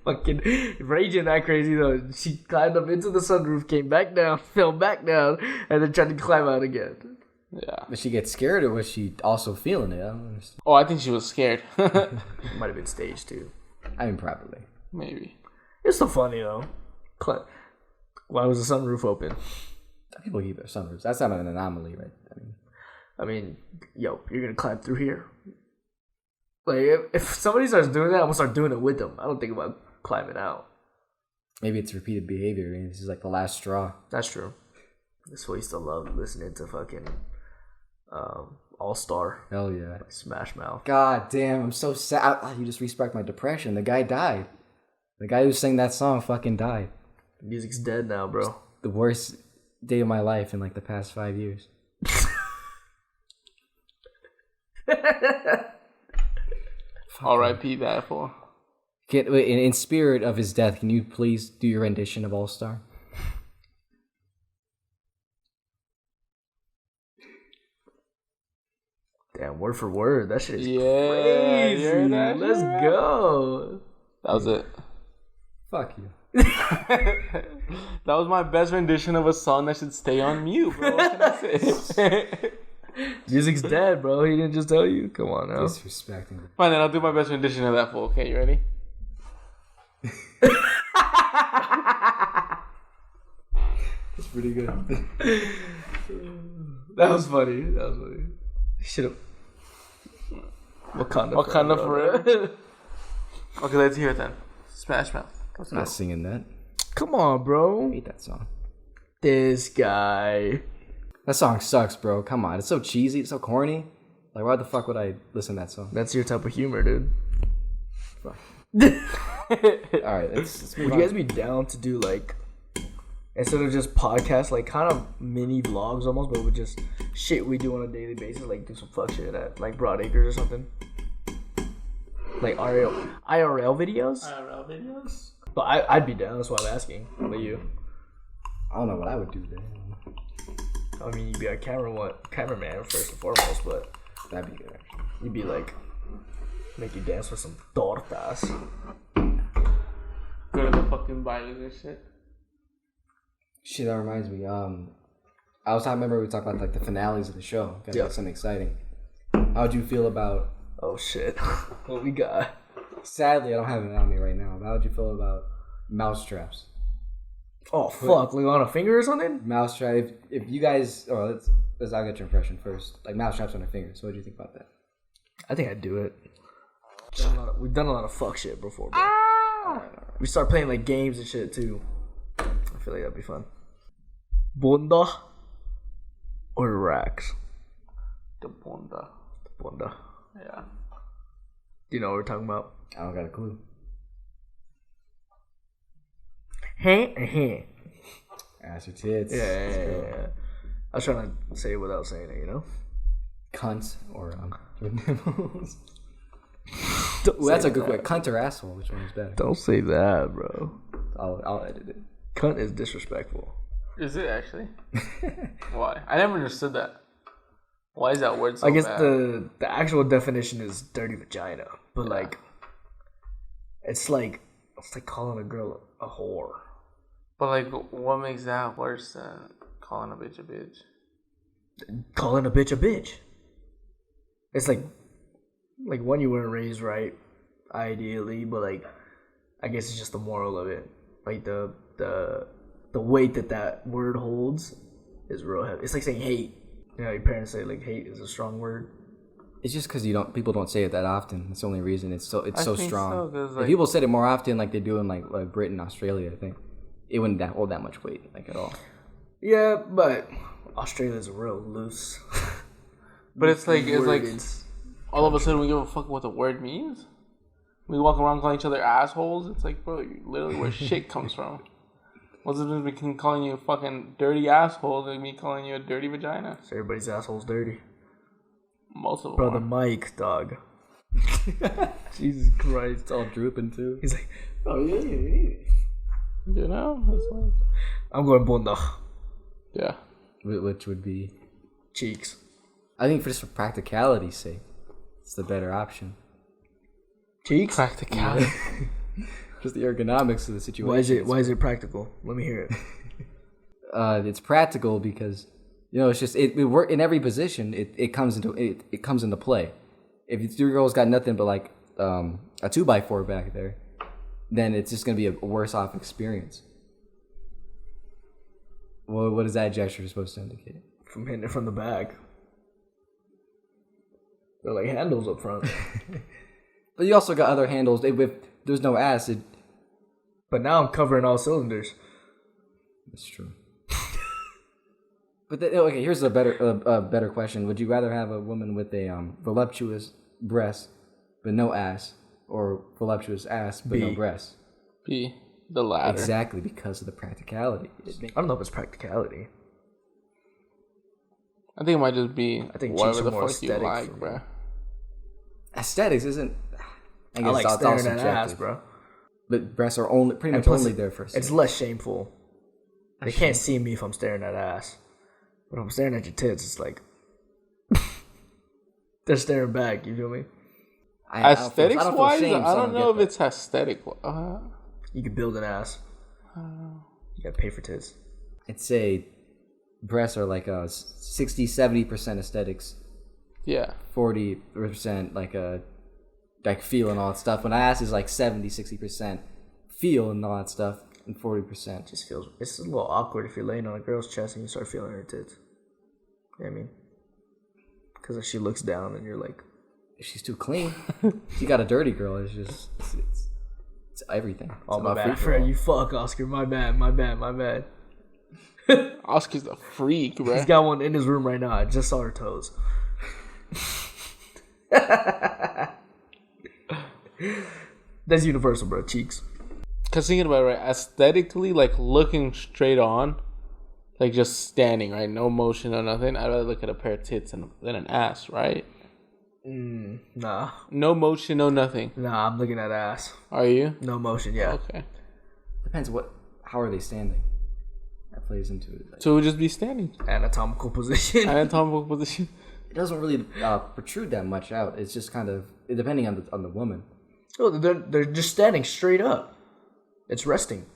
Fucking raging that crazy though. She climbed up into the sunroof, came back down, fell back down, and then tried to climb out again. Yeah. Did she get scared or was she also feeling it? I don't understand. Oh, I think she was scared. Might have been staged too. I mean, probably. Maybe. It's so funny though. Why was the sunroof open? People keep their sunroofs. That's not an anomaly, right? I mean, yo, you're gonna climb through here. Like, if somebody starts doing that, I'm gonna start doing it with them. I don't think about climbing out. Maybe it's repeated behavior. I mean, this is like the last straw. That's true. This way, used to love listening to fucking All Star. Hell yeah. Like Smash Mouth. God damn, I'm so sad. You just respect my depression. The guy died. The guy who sang that song fucking died. The music's dead now, bro. The worst day of my life in like the past 5 years. R.I.P. that fool. In spirit of his death, can you please do your rendition of All Star? Damn, word for word. That shit is crazy. Let's go. That was it. Fuck you. That was my best rendition of a song that should stay on mute, bro. What can I say? Music's dead, bro. He didn't just tell you. Come on now. Disrespecting. Fine, then I'll do my best rendition of that fool. Okay, you ready? That's pretty good. That was funny. Should have. Wakanda forever. Okay, let's hear it then. Smash Mouth. I'm not singing that. Come on, bro. I hate that song. This guy. That song sucks, bro. Come on. It's so cheesy. It's so corny. Like, why the fuck would I listen to that song? That's your type of humor, dude. Fuck. Alright, let's move Would on. you guys be down to do, like, instead of just podcasts, like, kind of mini vlogs almost, but with just shit we do on a daily basis, like, do some fuck shit at, like, Broad Acres or something? Like, IRL videos? IRL videos? But I'd be down. That's why I'm asking. What about you? I don't know what I would do there. I mean, you'd be a cameraman first and foremost, but That'd be good, actually. you'd be like, make you dance with some tortas. Go to the fucking bailes and shit. Shit, that reminds me. I remember we talked about like the finales of the show. Got like something exciting. How'd you feel about? Oh shit! What we got? Sadly, I don't have it on me right now. But how'd you feel about mouse traps? Oh fuck! Like on a finger or something? Mouse trap. If you guys, let's I'll get your impression first. Like mouse traps on a finger. So what do you think about that? I think I'd do it. We've done a lot of fuck shit before, bro. We start playing like games and shit too. I feel like that'd be fun. Bunda or racks? The bunda. Bunda. Yeah. Do you know what we're talking about? I don't got a clue. Ass or tits. Yeah. I was trying to say it without saying it, you know? Cunt or nipples. Ooh, that's a good one. Cunt or asshole? Which one is better? Don't say that, bro. I'll edit it. Cunt is disrespectful. Is it actually? Why? I never understood that. Why is that word so bad? I guess the actual definition is dirty vagina, but like, it's like calling a girl a whore. But like, what makes that worse than calling a bitch a bitch? Calling a bitch. It's like one, you weren't raised right, ideally, but like, I guess it's just the moral of it. Like the weight that word holds is real heavy. It's like saying hate. You know, your parents say like hate is a strong word. It's just because people don't say it that often. That's the only reason it's so strong. So, like, if people said it more often, like they do in like Britain, Australia, I think it wouldn't hold that much weight like at all. Yeah, but Australia's real loose. But it's like all of a sudden we give a fuck what the word means. We walk around calling each other assholes. It's like, bro, literally where shit comes from. What's the difference between calling you a fucking dirty asshole and me calling you a dirty vagina? So everybody's asshole's dirty. Most of them. Brother are. Mike, dog. Jesus Christ. It's all drooping too. He's like, oh yeah. You know? It's like... I'm going bunda. Yeah. Which would be Cheeks. I think for practicality's sake, it's the better option. Cheeks? Practicality. Just the ergonomics of the situation. Why is it practical? Let me hear it. It's practical because it's just it work in every position. It comes into play. If your girl's got nothing but like a 2x4 back there, then it's just gonna be a worse off experience. Well, what is that gesture supposed to indicate? From hitting it from the back. They're like handles up front. But you also got other handles. If there's no ass, but now I'm covering all cylinders. That's true. But okay, here's a better question. Would you rather have a woman with a voluptuous breast but no ass, or voluptuous ass but no breast? B, the latter. Exactly, because of the practicality. I don't know if it's practicality. I think it might just be whatever the fuck you like, bro. Aesthetics isn't. I like staring at ass, bro. But breasts are pretty much only there for. It's less shameful. They can't see me if I'm staring at ass. But if I'm staring at your tits, it's like they're staring back. You feel me? Aesthetics wise, I don't know if it's aesthetic. You can build an ass. I don't know. You gotta pay for tits. I'd say breasts are like 60-70% aesthetics. Yeah. 40% like feel and all that stuff. When ass is like 70-60% feel and all that stuff, and 40% just feels. It's a little awkward if you're laying on a girl's chest and you start feeling her tits. You know what I mean? Because if she looks down and you're like, if she's too clean, she got a dirty girl. It's just it's everything. It's my bad, Fred. You fuck, Oscar. My bad. Oscar's a freak, bro. He's got one in his room right now. I just saw her toes. That's universal, bro. Cheeks. Cause thinking about it, right, aesthetically, like looking straight on, like just standing, right, no motion or nothing. I'd rather look at a pair of tits than an ass, right? Nah. No motion, no nothing. Nah, I'm looking at ass. Are you? No motion, yeah. Okay. Depends how are they standing. That plays into it. So it would just be standing. Anatomical position. It doesn't really protrude that much out. It's just kind of depending on the woman. Oh, they're just standing straight up. It's resting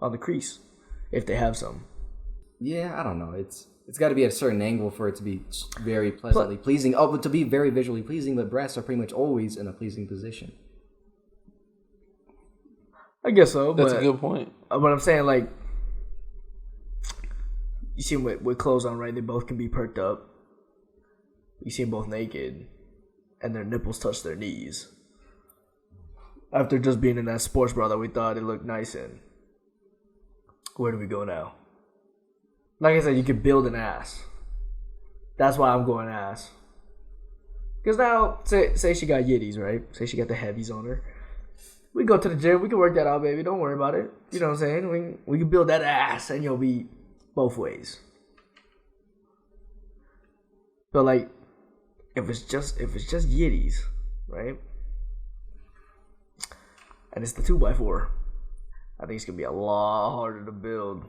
on the crease if they have some. Yeah, I don't know. it's got to be at a certain angle for it to be very pleasantly pleasing. Oh, but to be very visually pleasing, the breasts are pretty much always in a pleasing position. I guess so. That's a good point. But I'm saying, like, you see them with clothes on, right? They both can be perked up. You see them both naked, and their nipples touch their knees. After just being in that sports bra that we thought it looked nice in. Where do we go now? Like I said, you could build an ass. That's why I'm going ass. Because now, say she got yitties, right? Say she got the heavies on her. We go to the gym. We can work that out, baby. Don't worry about it. You know what I'm saying? We can build that ass, and you'll be both ways. But like, if it's just yitties, right? And it's the 2x4. I think it's gonna be a lot harder to build.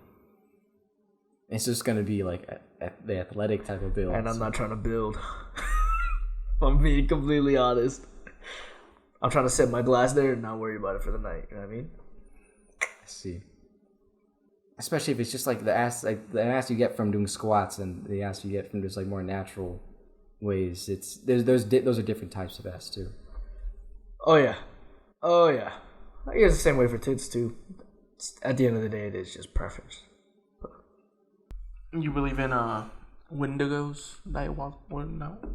It's just gonna be like the athletic type of build. And I'm not trying to build. I'm being completely honest. I'm trying to set my glass there and not worry about it for the night. You know what I mean? I see. Especially if it's just like the ass you get from doing squats and the ass you get from just like more natural ways. Those are different types of ass too. Oh yeah. I guess the same way for tits too. At the end of the day, it is just preference. You believe in Wendigos, nightwalkers,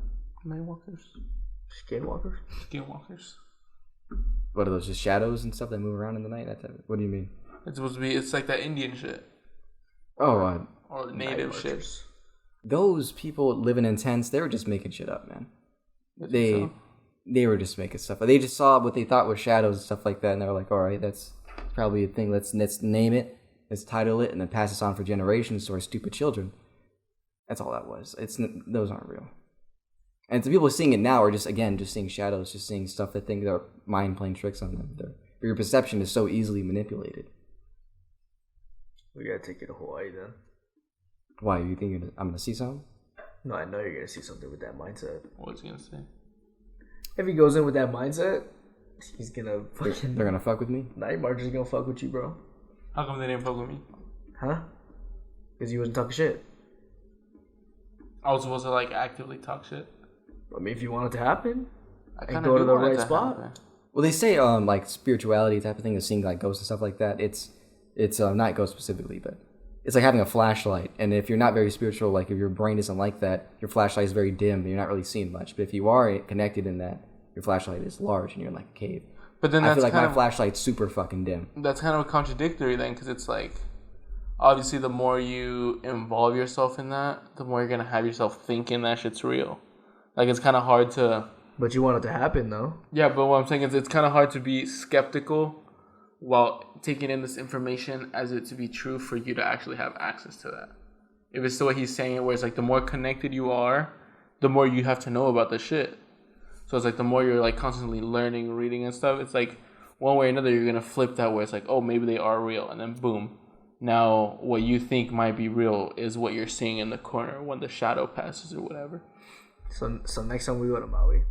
skinwalkers. What are those? Just shadows and stuff that move around in the night? What do you mean? It's supposed to be. It's like that Indian shit. Oh, or native shit. Those people living in tents, they were just making shit up, man. They were just making stuff. They just saw what they thought were shadows and stuff like that, and they were like, "All right, that's probably a thing. Let's name it, let's title it, and then pass this on for generations to our stupid children." That's all that was. Those aren't real. And the people seeing it now are just seeing shadows, just seeing stuff that think they're mind playing tricks on them. Your perception is so easily manipulated. We gotta take you to Hawaii then. Why? You think I'm gonna see something? No, I know you're gonna see something with that mindset. What's he gonna say? If he goes in with that mindset, he's gonna fucking... They're gonna fuck with me? Night Marchers gonna fuck with you, bro. How come they didn't fuck with me? Huh? Because you wasn't talking shit. I was supposed to like actively talk shit. I mean, if you want it to happen, I go to the right spot. Well, they say like spirituality type of thing of seeing like ghosts and stuff like that. It's not ghosts specifically, but it's like having a flashlight. And if you're not very spiritual, like if your brain isn't like that, your flashlight is very dim and you're not really seeing much. But if you are connected in that, your flashlight is large and you're in like a cave. But then I feel like my flashlight's super fucking dim. That's kind of a contradictory then, because it's like, obviously the more you involve yourself in that, the more you're gonna have yourself thinking that shit's real. Like it's kind of hard to. But you want it to happen though. Yeah, but what I'm saying is it's kind of hard to be skeptical while taking in this information as it to be true for you to actually have access to that. If it's the way he's saying it, where it's like the more connected you are, the more you have to know about the shit. So it's like the more you're like constantly learning, reading and stuff, it's like one way or another you're gonna flip that where it's like, oh, maybe they are real, and then boom. Now what you think might be real is what you're seeing in the corner when the shadow passes or whatever. So next time we go to Maui,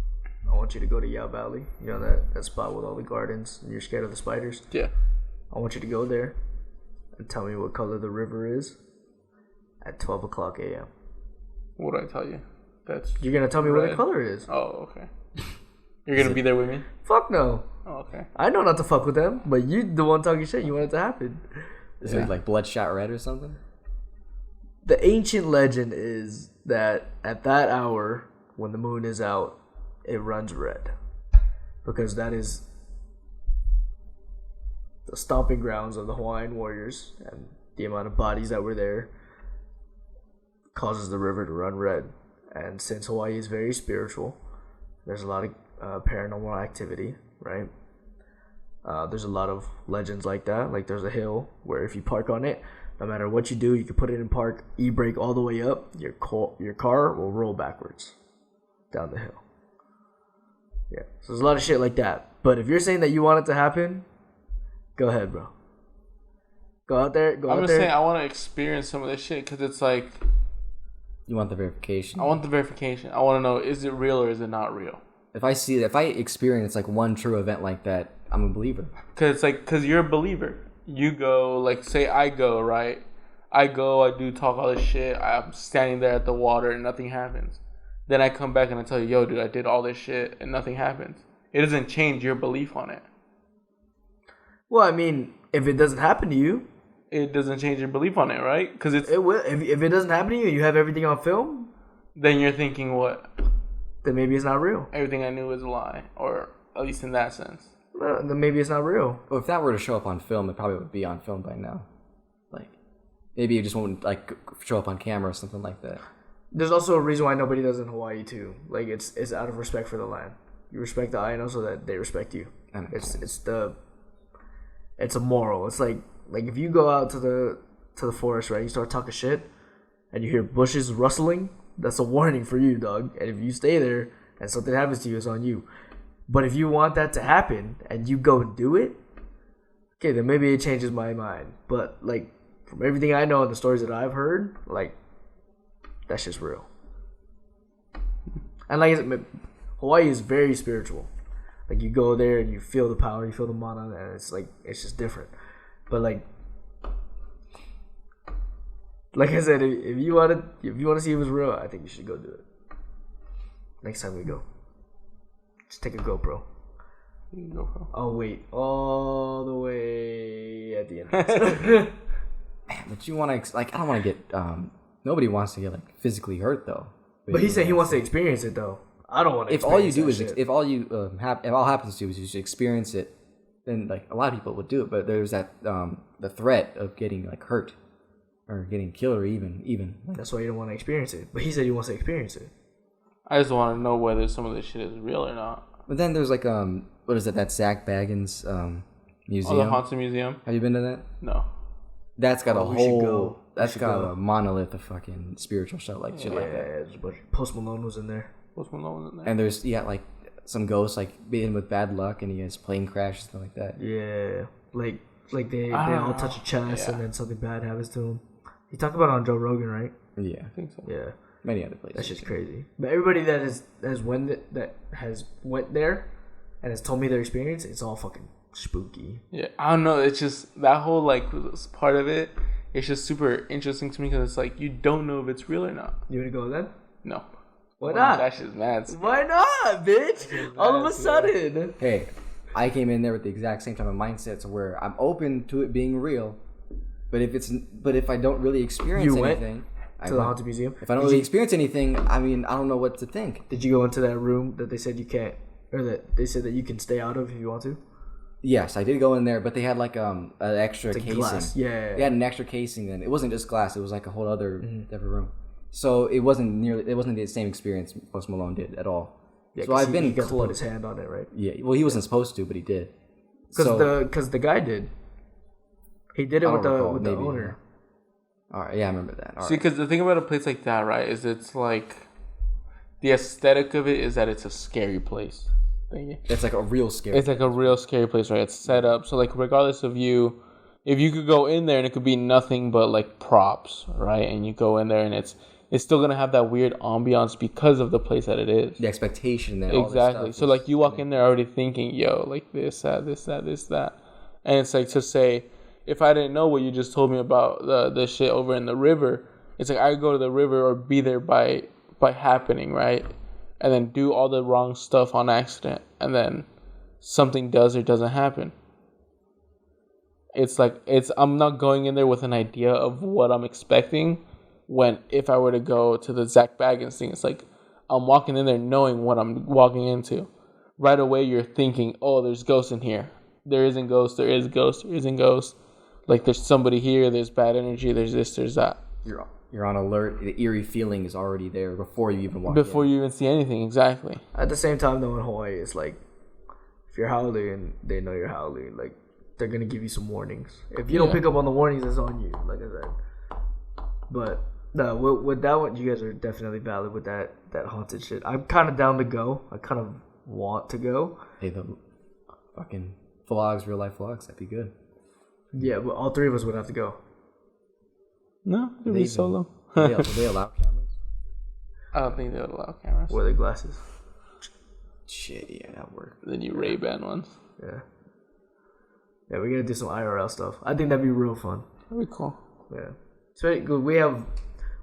I want you to go to Yao Valley. You know that spot with all the gardens and you're scared of the spiders? Yeah. I want you to go there and tell me what color the river is at 12 o'clock a.m. What do I tell you? You're going to tell me what the color is. Oh, okay. You're going to be there with me? Fuck no. Oh, okay. I know not to fuck with them, but you the one talking shit. You want it to happen. Is it like bloodshot red or something? The ancient legend is that at that hour, when the moon is out, it runs red. Because that is the stomping grounds of the Hawaiian warriors, and the amount of bodies that were there causes the river to run red. And since Hawaii is very spiritual, there's a lot of paranormal activity, right? There's a lot of legends like that. Like there's a hill where if you park on it, no matter what you do, you can put it in park, e-brake all the way up, your car will roll backwards down the hill. Yeah, so there's a lot of shit like that. But if you're saying that you want it to happen, go ahead, bro. Go out there. I'm just saying I want to experience some of this shit because it's like... You want the verification? I want the verification. I want to know, is it real or is it not real? If I experience like one true event like that, I'm a believer. Because you're a believer. You go, like say I go, right? I go, I do talk all this shit. I'm standing there at the water and nothing happens. Then I come back and I tell you, yo, dude, I did all this shit and nothing happens. It doesn't change your belief on it. Well, I mean, if it doesn't happen to you, It doesn't change your belief on it, right? Because it will. If it doesn't happen to you, and you have everything on film, then you're thinking what? then maybe it's not real. Everything I knew was a lie, or at least in that sense. Then maybe it's not real. Well, if that were to show up on film, it probably would be on film by now. Like, maybe it just won't like show up on camera or something like that. There's also a reason why nobody does in Hawaii too. Like it's out of respect for the land. You respect the Aino so that they respect you. It's a moral. It's like if you go out to the forest, right? You start talking shit, and you hear bushes rustling. That's a warning for you, dog. And if you stay there and something happens to you, it's on you. But if you want that to happen and you go and do it, okay, then maybe it changes my mind. But like from everything I know and the stories that I've heard, like that's just real. And like I said, Hawaii is very spiritual. Like you go there and you feel the power, you feel the mana, and it's just different. But like I said, if you want to see if it's real, I think you should go do it. Next time we go, just take a GoPro. I'll wait all the way at the end. But you want to I don't want to get nobody wants to get like physically hurt though. But he said he wants to experience it though. I don't want to. If all you do is if all happens to you is you just experience it, then like a lot of people would do it. But there's that the threat of getting like hurt or getting killed or even. That's why you don't want to experience it. But he said he wants to experience it. I just want to know whether some of this shit is real or not. But then there's like what is it, that Zach Baggins museum? Oh, the Haunted Museum. Have you been to that? No. That's got That's got a monolith of fucking spiritual shit like that. Yeah, Post Malone was in there. And there's like some ghosts like being with bad luck and he has plane crash and stuff like that. Yeah, like they all touch a chest and then something bad happens to them. He talked about it on Joe Rogan, right? Yeah, I think so. Yeah, many other places. That's just crazy. But everybody that has went there and has told me their experience, it's all fucking spooky. Yeah, I don't know. It's just that whole like part of it. It's just super interesting to me because it's like you don't know if it's real or not. You want to go then? No. Why not? That shit's mad. Why not, bitch? All of a sudden. Hey, I came in there with the exact same type of mindset to where I'm open to it being real, but if I don't really experience anything, to the Haunted Museum. If I don't really experience anything, I mean, I don't know what to think. Did you go into that room that they said you can't, or that they said that you can stay out of if you want to? Yes, I did go in there, but they had like an extra casing. Glass. Yeah. They had an extra casing. Then it wasn't just glass; it was like a whole other different room. So it wasn't the same experience Post Malone did at all. Yeah, so I've been he got to put his hand on it, right? Yeah. Well, he wasn't supposed to, but he did. Because the guy did. He did it with the owner. All right. Yeah, I remember that. See, because the thing about a place like that, right, is it's like the aesthetic of it is that it's a scary place. It's like a real scary. It's like a real scary place, right? It's set up so like regardless of you, if you could go in there and it could be nothing but like props, right? And you go in there and it's still gonna have that weird ambiance because of the place that it is. The expectation that exactly. So like you walk in there already thinking, yo, like this, that, and it's like to say, if I didn't know what you just told me about the shit over in the river, it's like I could go to the river or be there by happening, right? And then do all the wrong stuff on accident, and then something does or doesn't happen. It's like I'm not going in there with an idea of what I'm expecting. When if I were to go to the Zach Baggins thing, it's like I'm walking in there knowing what I'm walking into. Right away, you're thinking, "Oh, there's ghosts in here. There isn't ghosts. There is ghosts. There isn't ghosts. Like there's somebody here. There's bad energy. There's this. There's that." You're on alert. The eerie feeling is already there before you even walk in. Before you even see anything, exactly. At the same time, though, in Hawaii, it's like if you're howling and they know you're howling, like they're gonna give you some warnings. If you don't pick up on the warnings, it's on you. Like I said, but. No, with that one, you guys are definitely valid with that haunted shit. I'm kind of down to go. I kind of want to go. Hey, the fucking vlogs, real life vlogs, that'd be good. Yeah, but all three of us would have to go. No, it'd be solo. Would they allow cameras? I don't think they would allow cameras. Wear their glasses. Shit, yeah, that'd work. The new Ray-Ban ones. Yeah. Yeah, we're gonna do some IRL stuff. I think that'd be real fun. That'd be cool. Yeah. So we have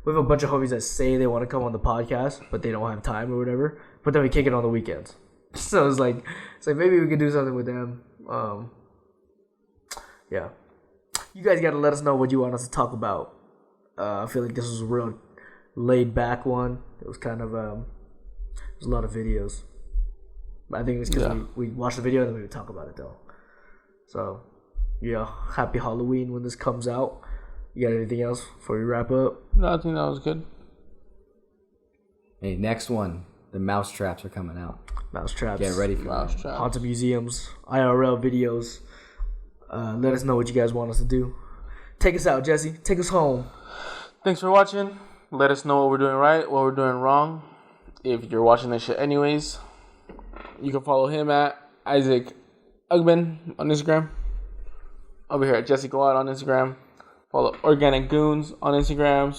a bunch of homies that say they want to come on the podcast, but they don't have time or whatever. But then we kick it on the weekends. So it's like maybe we could do something with them. Yeah. You guys got to let us know what you want us to talk about. I feel like this was a real laid back one. It was kind of there's a lot of videos. I think it's because we watched the video and then we would talk about it though. So yeah, happy Halloween when this comes out. You got anything else before we wrap up? No, I think that was good. Hey, next one. The mouse traps are coming out. Mouse traps. Get ready for Mouse that. traps. Haunted museums, IRL videos. Let us know what you guys want us to do. Take us out, Jesse. Take us home. Thanks for watching. Let us know what we're doing right, what we're doing wrong. If you're watching this shit anyways, you can follow him at Isaac Ugman on Instagram. Over here at Jesse Glad on Instagram. Follow Organic Goons on Instagram,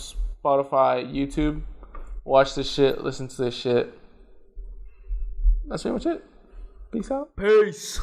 Spotify, YouTube. Watch this shit. Listen to this shit. That's pretty much it. Peace out. Peace.